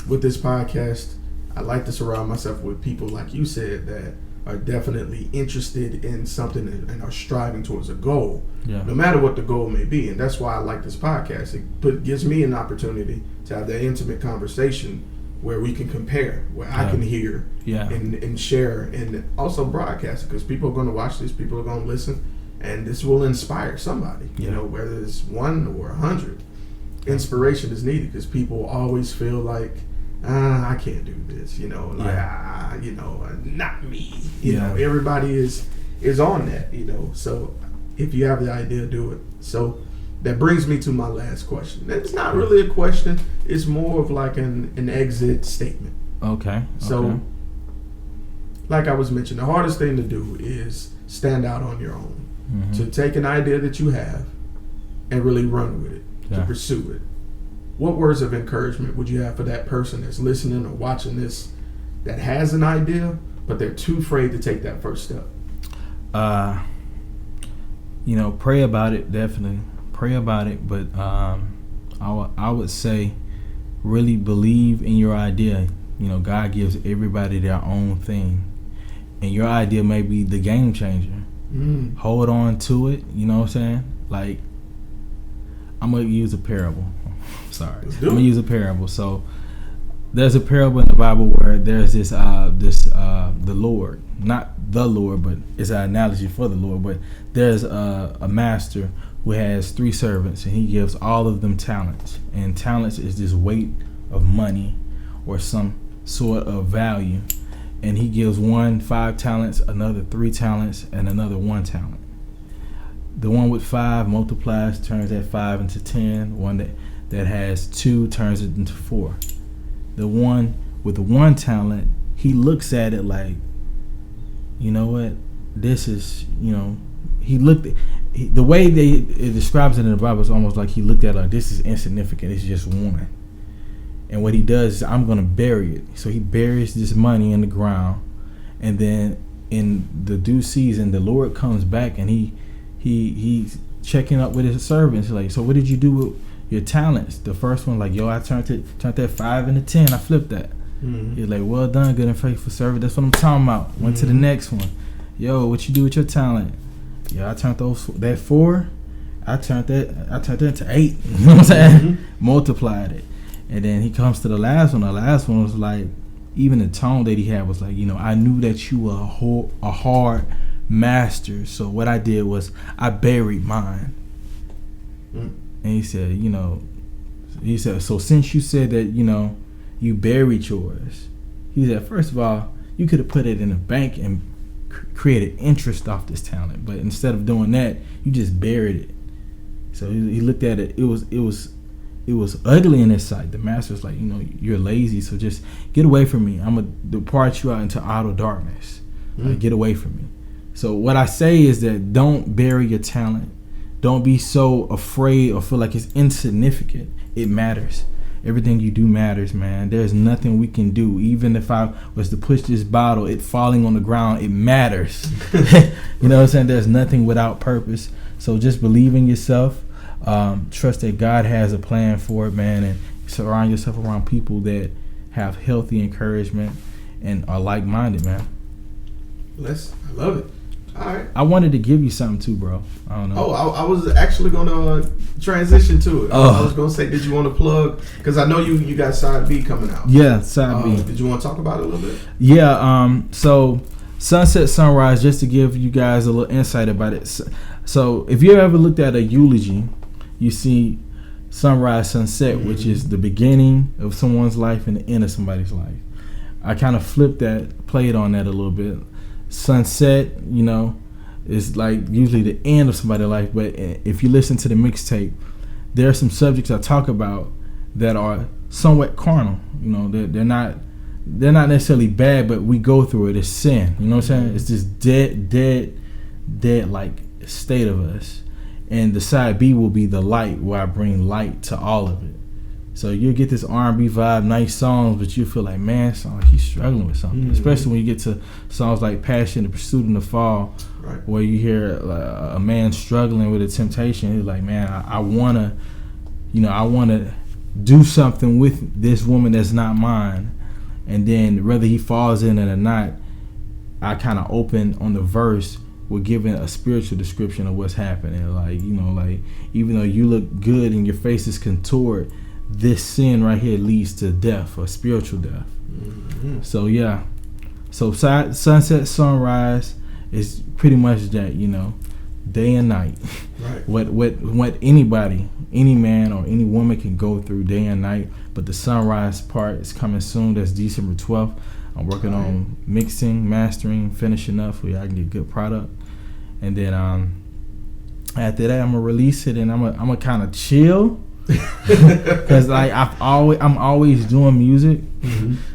with this podcast, I like to surround myself with people like you said that are definitely interested in something and are striving towards a goal, no matter what the goal may be. And that's why I like this podcast. It gives me an opportunity to have that intimate conversation where we can compare, where I can hear and share, and also broadcast, because people are going to watch this, people are going to listen, and this will inspire somebody, whether it's 1 or 100. Inspiration is needed, because people always feel like, I can't do this, not me. Everybody is on that, So if you have the idea, do it. So that brings me to my last question. It's not really a question. It's more of like an exit statement. Okay. So, like I was mentioning, the hardest thing to do is stand out on your own. To take an idea that you have and really run with it, to pursue it. What words of encouragement would you have for that person that's listening or watching this that has an idea, but they're too afraid to take that first step? Pray about it, definitely. Pray about it, but I would say really believe in your idea. God gives everybody their own thing, and your idea may be the game changer. Hold on to it, you know what I'm saying? Like, I'm going to use a parable. Sorry. I'm going to use a parable. So there's a parable in the Bible where there's the Lord, not the Lord, but it's an analogy for the Lord. But there's a master who has 3 servants, and he gives all of them talents. And talents is this weight of money or some sort of value. And he gives one 5 talents, another 3 talents, and another 1 talent. The one with 5 multiplies, turns that 5 into 10. One that has 2 turns it into 4. The one with the 1 talent, he looks at it like, you know what, this is, the way it describes it in the Bible is almost like he looked at it like, this is insignificant, it's just 1. And what he does is, I'm going to bury it. So he buries this money in the ground, and then in the due season, the Lord comes back and he's checking up with his servants. Like, so what did you do with your talents? The first one, like, yo, I turned that 5 into 10. I flipped that. Mm-hmm. He's like, well done, good and faithful servant. That's what I'm talking about. Went to the next one. Yo, what you do with your talent? Yeah, I turned that 4. I turned that into 8. You know what I'm saying? Mm-hmm. Multiplied it. And then he comes to the last one. The last one was like, even the tone that he had was like, I knew that you were a hard master. So what I did was I buried mine. Mm. And he said, so since you said that, you buried yours, he said, first of all, you could have put it in a bank and created interest off this talent. But instead of doing that, you just buried it. So he looked at it. It was ugly in his sight. The master was like, you're lazy, so just get away from me. I'm going to depart you out into outer darkness. Get away from me. So what I say is that don't bury your talent. Don't be so afraid or feel like it's insignificant. It matters. Everything you do matters, man. There's nothing we can do. Even if I was to push this bottle, it falling on the ground, it matters. You know what I'm saying? There's nothing without purpose. So just believe in yourself. Trust that God has a plan for it, man, and surround yourself around people that have healthy encouragement and are like-minded, man. I love it. All right. I wanted to give you something too, bro. I don't know. Oh, I was actually going to transition to it. I was going to say, did you want to plug? Because I know you got Side B coming out. Yeah, Side B. Did you want to talk about it a little bit? Yeah. So Sunset Sunrise, just to give you guys a little insight about it. So if you ever looked at a eulogy, you see sunrise, sunset, which is the beginning of someone's life and the end of somebody's life. I kind of flipped that, played on that a little bit. Sunset, is like usually the end of somebody's life. But if you listen to the mixtape, there are some subjects I talk about that are somewhat carnal. They're not necessarily bad, but we go through it. It's sin. You know what I'm saying? It's this dead like state of us. And the side B will be the light, where I bring light to all of it. So you'll get this R&B vibe, nice songs, but you feel like, man, it's like he's struggling with something. Mm-hmm. Especially when you get to songs like Passion, The Pursuit and the Fall, right, where you hear a man struggling with a temptation. He's like, man, I wanna do something with this woman that's not mine. And then whether he falls in it or not, I kind of open on the verse with giving a spiritual description of what's happening. Like, even though you look good and your face is contoured, this sin right here leads to death, or spiritual death. Mm-hmm. So yeah. So sunset, sunrise is pretty much that, day and night. Right. What anybody, any man or any woman can go through day and night. But the sunrise part is coming soon. That's December 12th. I'm working on mixing, mastering, finishing up so I can get good product. And then after that, I'm gonna release it, and I'm gonna kind of chill, because like I'm always doing music,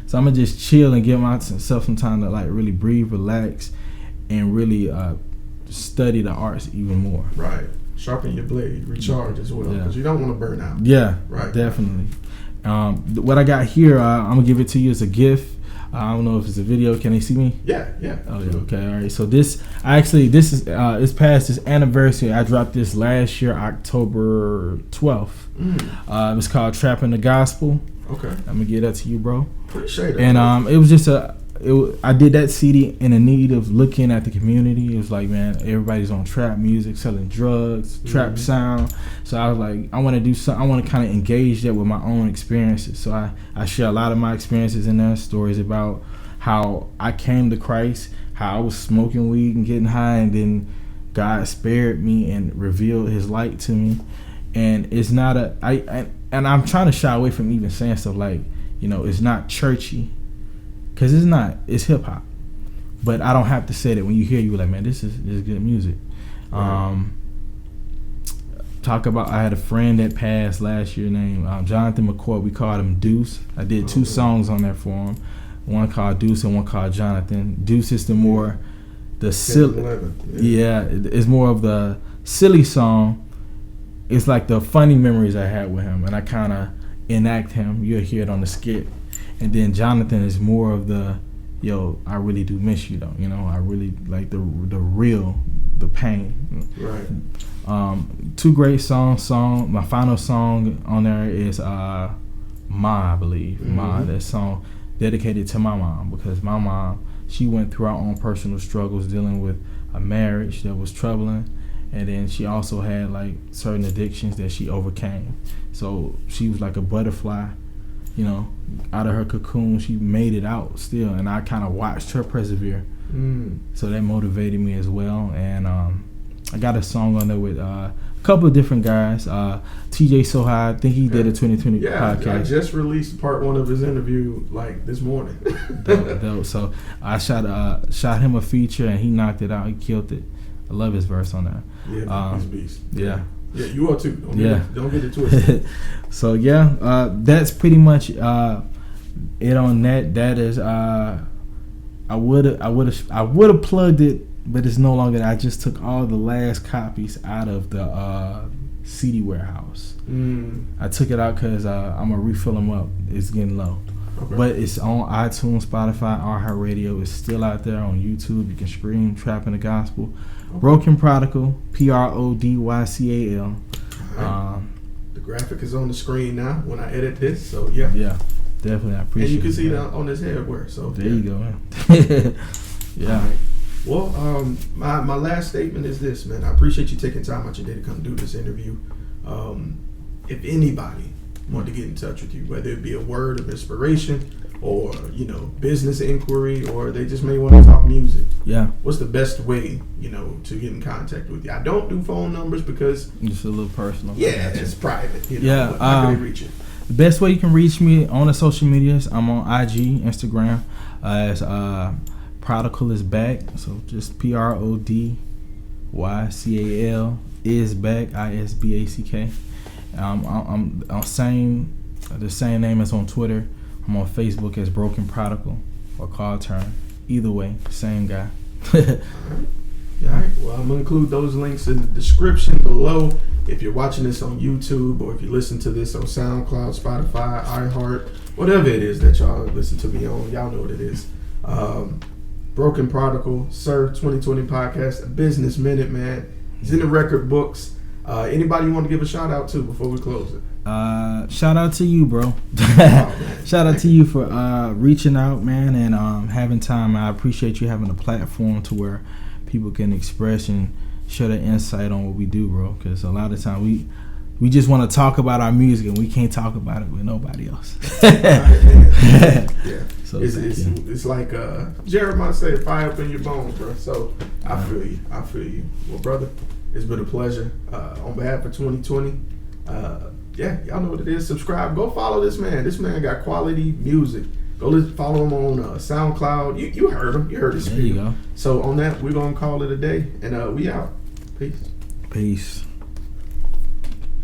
so I'm gonna just chill and give myself some time to like really breathe, relax, and really study the arts even more. Right, sharpen your blade, recharge as well, because you don't want to burn out. Yeah, right, definitely. What I got here, I'm gonna give it to you as a gift. I don't know if it's a video. Can they see me? Yeah. Oh, yeah. Okay. All right. So this is it's past this anniversary. I dropped this last year, October 12th. It's called Trapping the Gospel. Okay. I'm gonna give that to you, bro. Appreciate it. And it was just I did that CD in the need of looking at the community. It was like, man, everybody's on trap music, selling drugs, trap sound. So I was like, I want to do something. I want to kind of engage that with my own experiences. So I share a lot of my experiences in there, stories about how I came to Christ, how I was smoking weed and getting high, and then God spared me and revealed His light to me. And it's not and I'm trying to shy away from even saying stuff like, it's not churchy. Because it's not. It's hip-hop. But I don't have to say that. When you hear it, you're like, man, this is good music. Right. I had a friend that passed last year named Jonathan McCoy. We called him Deuce. I did 2 songs on there for him. One called Deuce and one called Jonathan. Deuce is the silly. Yeah, it's more of the silly song. It's like the funny memories I had with him. And I kind of enact him. You'll hear it on the skit. And then Jonathan is more of the yo, I really do miss you though. You know, I really like the pain. Right. Two great songs. My final song on there is Ma, I believe. Mm-hmm. Ma, that song dedicated to my mom, because my mom, she went through her own personal struggles dealing with a marriage that was troubling, and then she also had like certain addictions that she overcame. So she was like a butterfly, you know, out of her cocoon. She made it out still, and I kind of watched her persevere. So that motivated me as well. And I got a song on there with a couple of different guys. TJ So High, I think he did a 2020 podcast. I just released part 1 of his interview like this morning. dope. So I shot him a feature, and he knocked it out. He killed it. I love his verse on there. Yeah, he's a beast. Yeah. Yeah, you are too. Don't get it twisted. So yeah, that's pretty much it on that. That is, I would have plugged it, but it's no longer. I just took all the last copies out of the CD warehouse. I took it out because I'm gonna refill them up. It's getting low. Okay. But it's on iTunes, Spotify, iHeartRadio. It's still out there on YouTube. You can stream Trapping the Gospel. Okay. Broken Prodycal, Prodycal. Right. The graphic is on the screen now when I edit this. So yeah. Yeah, definitely. I appreciate it. And you can see that on his hardware. So there you go, man. Yeah. Right. Well, my last statement is this, man. I appreciate you taking time out your day to come do this interview. If anybody wanted to get in touch with you, whether it be a word of inspiration or, you know, business inquiry, or they just may want to talk music. Yeah. What's the best way, you know, to get in contact with you? I don't do phone numbers because it's a little personal. Yeah, it's private. You know, yeah. How can they reach you? The best way you can reach me on the social medias, I'm on IG, Instagram, as Prodycal is back. So just PRODYCAL is back, ISBACK. I'm the same name as on Twitter. I'm on Facebook as Broken Prodycal or Call Turn. Either way, same guy. All right. Well, I'm going to include those links in the description below. If you're watching this on YouTube, or if you listen to this on SoundCloud, Spotify, iHeart, whatever it is that y'all listen to me on, y'all know what it is. Broken Prodycal, Sir 2020 Podcast, a business minute, man. It's in the record books. Anybody you want to give a shout out to before we close it? Shout out to you, bro. Shout out to you for reaching out, man, and having time. I appreciate you having a platform to where people can express and share their insight on what we do, bro. Because a lot of time we just want to talk about our music, and we can't talk about it with nobody else. Yeah. So it's like Jeremiah said, fire up in your bones, bro. So I feel you. Well, brother, it's been a pleasure. On behalf of 2020, y'all know what it is. Subscribe. Go follow this man. This man got quality music. Go follow him on SoundCloud. You heard him. You heard his speech. There you go. So on that, we're going to call it a day. And we out. Peace.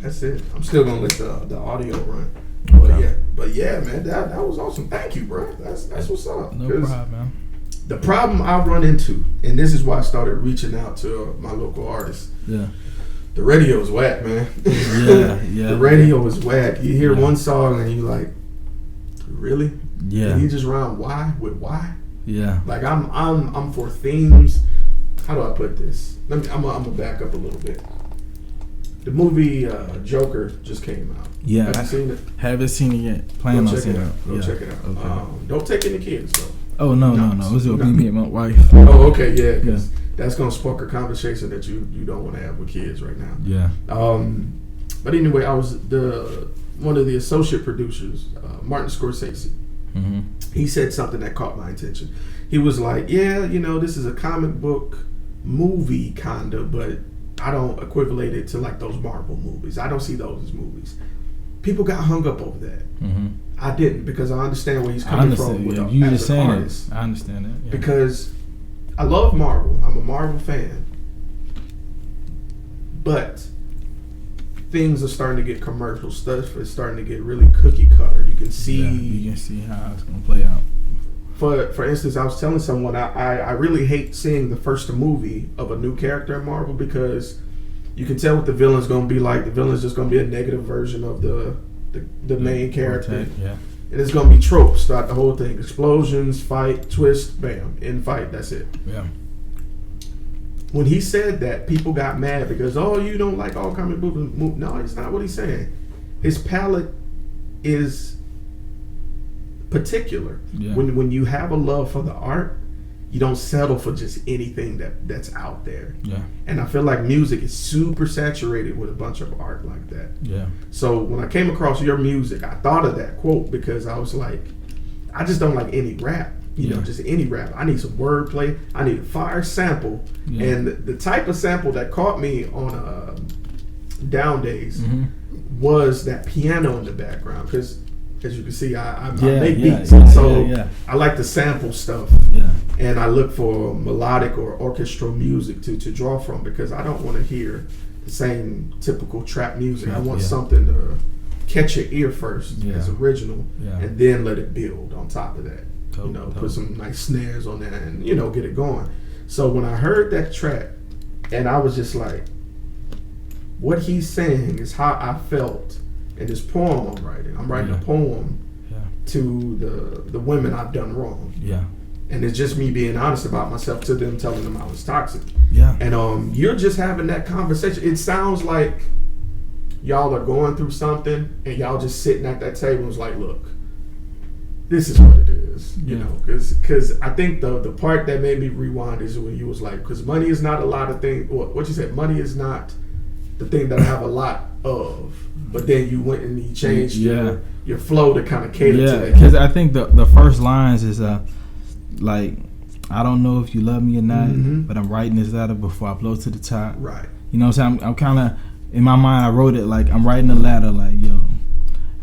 That's it. I'm still going to let the audio run. Okay. But yeah, man, that was awesome. Thank you, bro. That's what's up. No problem, man. The problem I run into, and this is why I started reaching out to my local artists. Yeah. The radio is whack, man. Yeah. The radio is whack. You hear one song and you like, really? Yeah. And you just rhyme why with why? Yeah. Like I'm for themes. How do I put this? I'm gonna back up a little bit. The movie Joker just came out. Yeah. Have you seen it? Haven't seen it yet. Plan on seeing it. Go check it out. Okay. Don't take any kids though. Oh no. It's gonna be me and my wife. Oh, okay, yeah. Because that's gonna spark a conversation that you don't want to have with kids right now. Yeah. But anyway, I was one of the associate producers, Martin Scorsese. Mm-hmm. He said something that caught my attention. He was like, "Yeah, this is a comic book movie, kinda, but I don't equivalent it to like those Marvel movies. I don't see those as movies." People got hung up over that. Mm-hmm. I didn't, because I understand where he's coming from. You just saying it. I understand it. Yeah. Because I love Marvel. I'm a Marvel fan. But things are starting to get commercial. Stuff is starting to get really cookie cutter. You can see. Yeah, you can see how it's gonna play out. For instance, I was telling someone I really hate seeing the first movie of a new character in Marvel, because you can tell what the villain's gonna be like. The villain's just gonna be a negative version of the main character. Yeah. and it's gonna be tropes throughout the whole thing: explosions, fight, twist, bam, in fight. That's it. Yeah. When he said that, people got mad because, oh, you don't like all comic book. No, it's not what he's saying. His palette is particular. Yeah. When you have a love for the art, you don't settle for just anything that's out there. Yeah. And I feel like music is super saturated with a bunch of art like that. Yeah. So when I came across your music, I thought of that quote because I was like, I just don't like any rap. You know, just any rap. I need some wordplay. I need a fire sample. Yeah. And the type of sample that caught me on Down Days was that piano in the background. Because as you can see, I make beats. So I like to sample stuff. Yeah. And I look for melodic or orchestral music to draw from because I don't want to hear the same typical trap music. I want something to catch your ear first as original and then let it build on top of that. Put some nice snares on that and, get it going. So when I heard that track, and I was just like, what he's saying is how I felt in this poem I'm writing. I'm writing a poem to the women I've done wrong. Yeah. And it's just me being honest about myself to them, telling them I was toxic. Yeah. And you're just having that conversation. It sounds like y'all are going through something and y'all just sitting at that table and was like, look, this is what it is, you know, because I think the part that made me rewind is when you was like, because money is not a lot of things. What you said, money is not the thing that I have a lot of. But then you went and you changed your flow to kind of cater to that. Because I think the first lines is like, I don't know if you love me or not, but I'm writing this letter before I blow to the top. Right. You know what I'm saying? I'm kind of, in my mind, I wrote it like I'm writing a letter like, yo,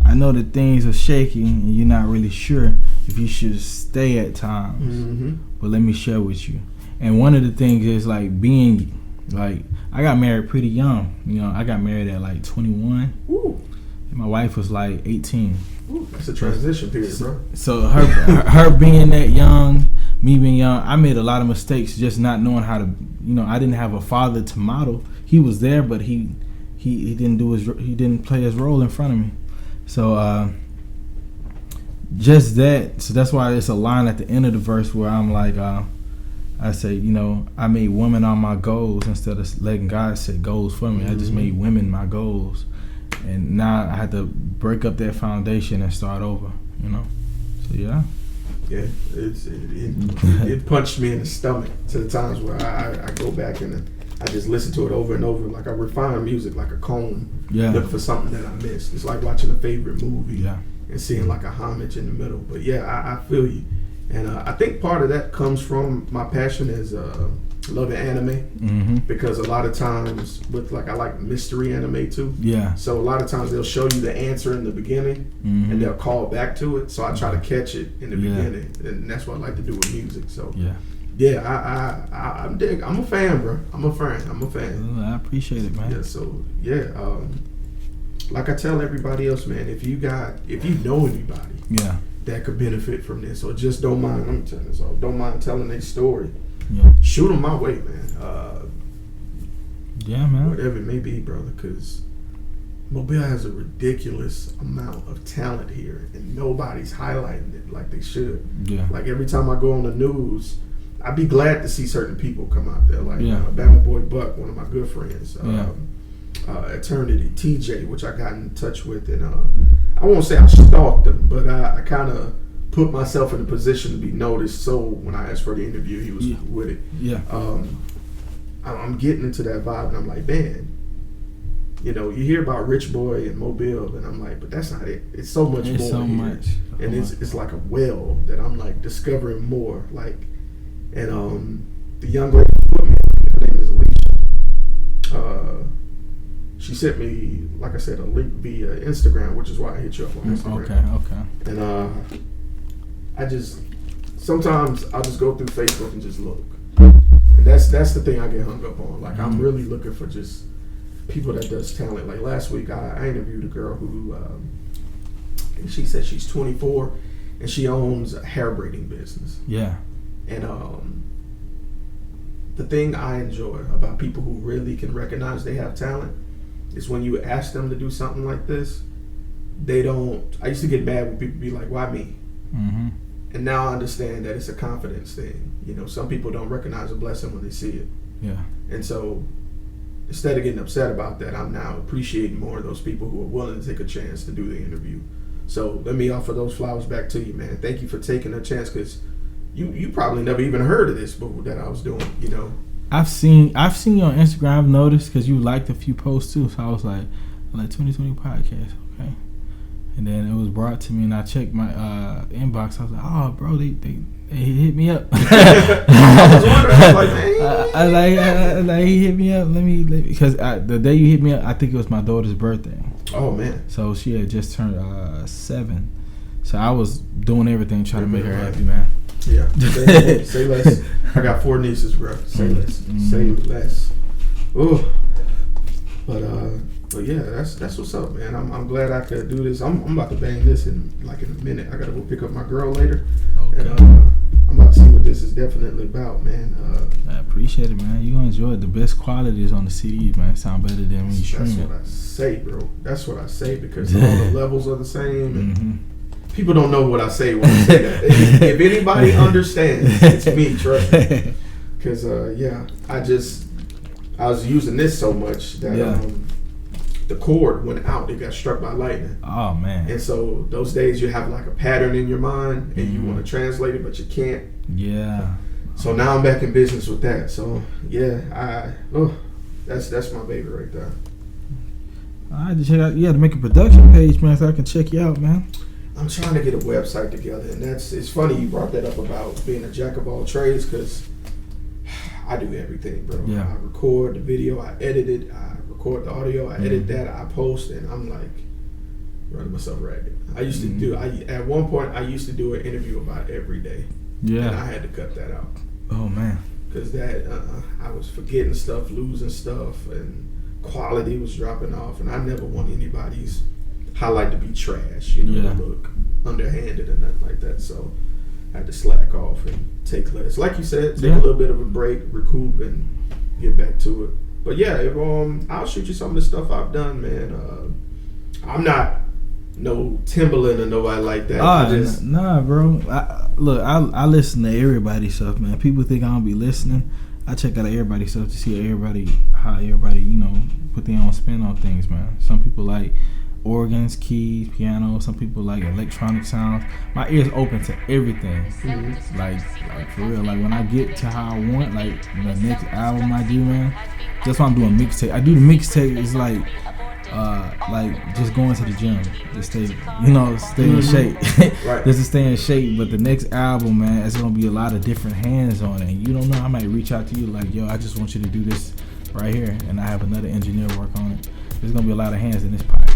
I know that things are shaky and you're not really sure if you should stay at times, but let me share with you. And one of the things is like being, like, I got married pretty young. You know, I got married at like 21. Ooh. And my wife was like 18. Ooh, that's a transition period, bro. So her being that young, me being young, I made a lot of mistakes just not knowing how to, I didn't have a father to model. He was there, but he didn't play his role in front of me. So just that. So that's why it's a line at the end of the verse where I'm like, I say, I made women all my goals instead of letting God set goals for me. I just made women my goals. And now I had to break up that foundation and start over, So, yeah. Yeah, it punched me in the stomach to the times where I go back and I just listen to it over and over. Like I refine music like a comb. Yeah. Look for something that I missed. It's like watching a favorite movie and seeing like a homage in the middle. But yeah, I feel you. And I think part of that comes from my passion is loving anime, because a lot of times with I like mystery anime too. Yeah. So a lot of times they'll show you the answer in the beginning, and they'll call back to it. So I try to catch it in the beginning, and that's what I like to do with music. So I'm dig. I'm a fan, bro. I'm a fan. I appreciate it, man. Yeah. So like I tell everybody else, man, if you know anybody, that could benefit from this, or just don't mind. Let me turn this off. Don't mind telling their story. Yeah. Shoot them my way, man. Man. Whatever it may be, brother, because Mobile has a ridiculous amount of talent here, and nobody's highlighting it like they should. Yeah. Like every time I go on the news, I'd be glad to see certain people come out there, like Bama Boy Buck, one of my good friends. Eternity, TJ, which I got in touch with, and I won't say I stalked him, but I kind of put myself in a position to be noticed. So when I asked for the interview, he was with it. Yeah. I'm getting into that vibe, and I'm like, man, you hear about Rich Boy and Mobile, and I'm like, but that's not it. It's so much more. So here. much, and it's like a well that I'm like discovering more. Like, and the young lady with me, her name is Alicia. She sent me, like I said, a link via Instagram, which is why I hit you up on Instagram. Okay. And sometimes I'll just go through Facebook and just look. And that's the thing I get hung up on. Like, I'm really looking for just people that does talent. Like last week, I interviewed a girl who, and she said she's 24 and she owns a hair braiding business. Yeah. And the thing I enjoy about people who really can recognize they have talent is when you ask them to do something like this, they don't. I used to get mad when people be like, "Why me?" Mm-hmm. And now I understand that it's a confidence thing. You know, some people don't recognize a blessing when they see it. Yeah. And so instead of getting upset about that, I'm now appreciating more of those people who are willing to take a chance to do the interview. So let me offer those flowers back to you, man. Thank you for taking a chance, because you probably never even heard of this book that I was doing, you know. I've seen you on Instagram. I've noticed because you liked a few posts too. So I was like 2020 podcast, okay. And then it was brought to me, and I checked my inbox. I was like, oh, bro, they hit me up. I was wondering. I was like, man. He hit me up. Let me because the day you hit me up, I think it was my daughter's birthday. Oh man. So she had just turned 7. So I was doing everything trying to make her happy, man. Yeah. Say less. I got 4 nieces, bro. Say less. Say less. Oh. But yeah, that's what's up, man. I'm glad I could do this. I'm about to bang this in a minute. I gotta go pick up my girl later. Okay. And I'm about to see what this is definitely about, man. I appreciate it, man. You gonna enjoy it. The best quality is on the CDs, man. It sound better than when you stream it. That's what I say, bro. That's what I say, because all the levels are the same. And people don't know what I say when I say that. If anybody understands, it's me, trust me. Because I was using this so much that the cord went out. It got struck by lightning. Oh man! And so those days you have like a pattern in your mind, and you want to translate it, but you can't. Yeah. So now I'm back in business with that. So yeah, that's my baby right there. I had to check out. You had to make a production page, man, so I can check you out, man. I'm trying to get a website together, and it's funny you brought that up about being a jack of all trades, because I do everything, bro. Yeah. I record the video, I edit it, I record the audio, I edit that, I post, and I'm like running myself ragged. I used to do. At one point I used to do an interview about every day. Yeah. And I had to cut that out. Oh man. Because I was forgetting stuff, losing stuff, and quality was dropping off, and I never want anybody's highlight to be trash, to look underhanded or nothing like that. So I had to slack off and take less. Like you said, take a little bit of a break, recoup, and get back to it. But yeah, I'll shoot you some of the stuff I've done, man. I'm not no Timberland or nobody like that. Nah, bro. I listen to everybody's stuff, man. People think I don't be listening. I check out everybody's stuff to see how everybody, put their own spin on things, man. Some people like organs, keys, piano. Some people like electronic sounds. My ear's open to everything. Mm-hmm. Like for real. Like when I get to how I want, like the next album I do, man. That's why I'm doing mixtape. I do the mixtape. It's like just going to the gym to stay in shape. Right. Just to stay in shape. But the next album, man, it's gonna be a lot of different hands on it. And you don't know, I might reach out to you like, yo, I just want you to do this right here, and I have another engineer work on it. There's gonna be a lot of hands in this pot.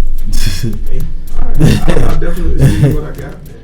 Hey, all right. I'll definitely see what I got, man.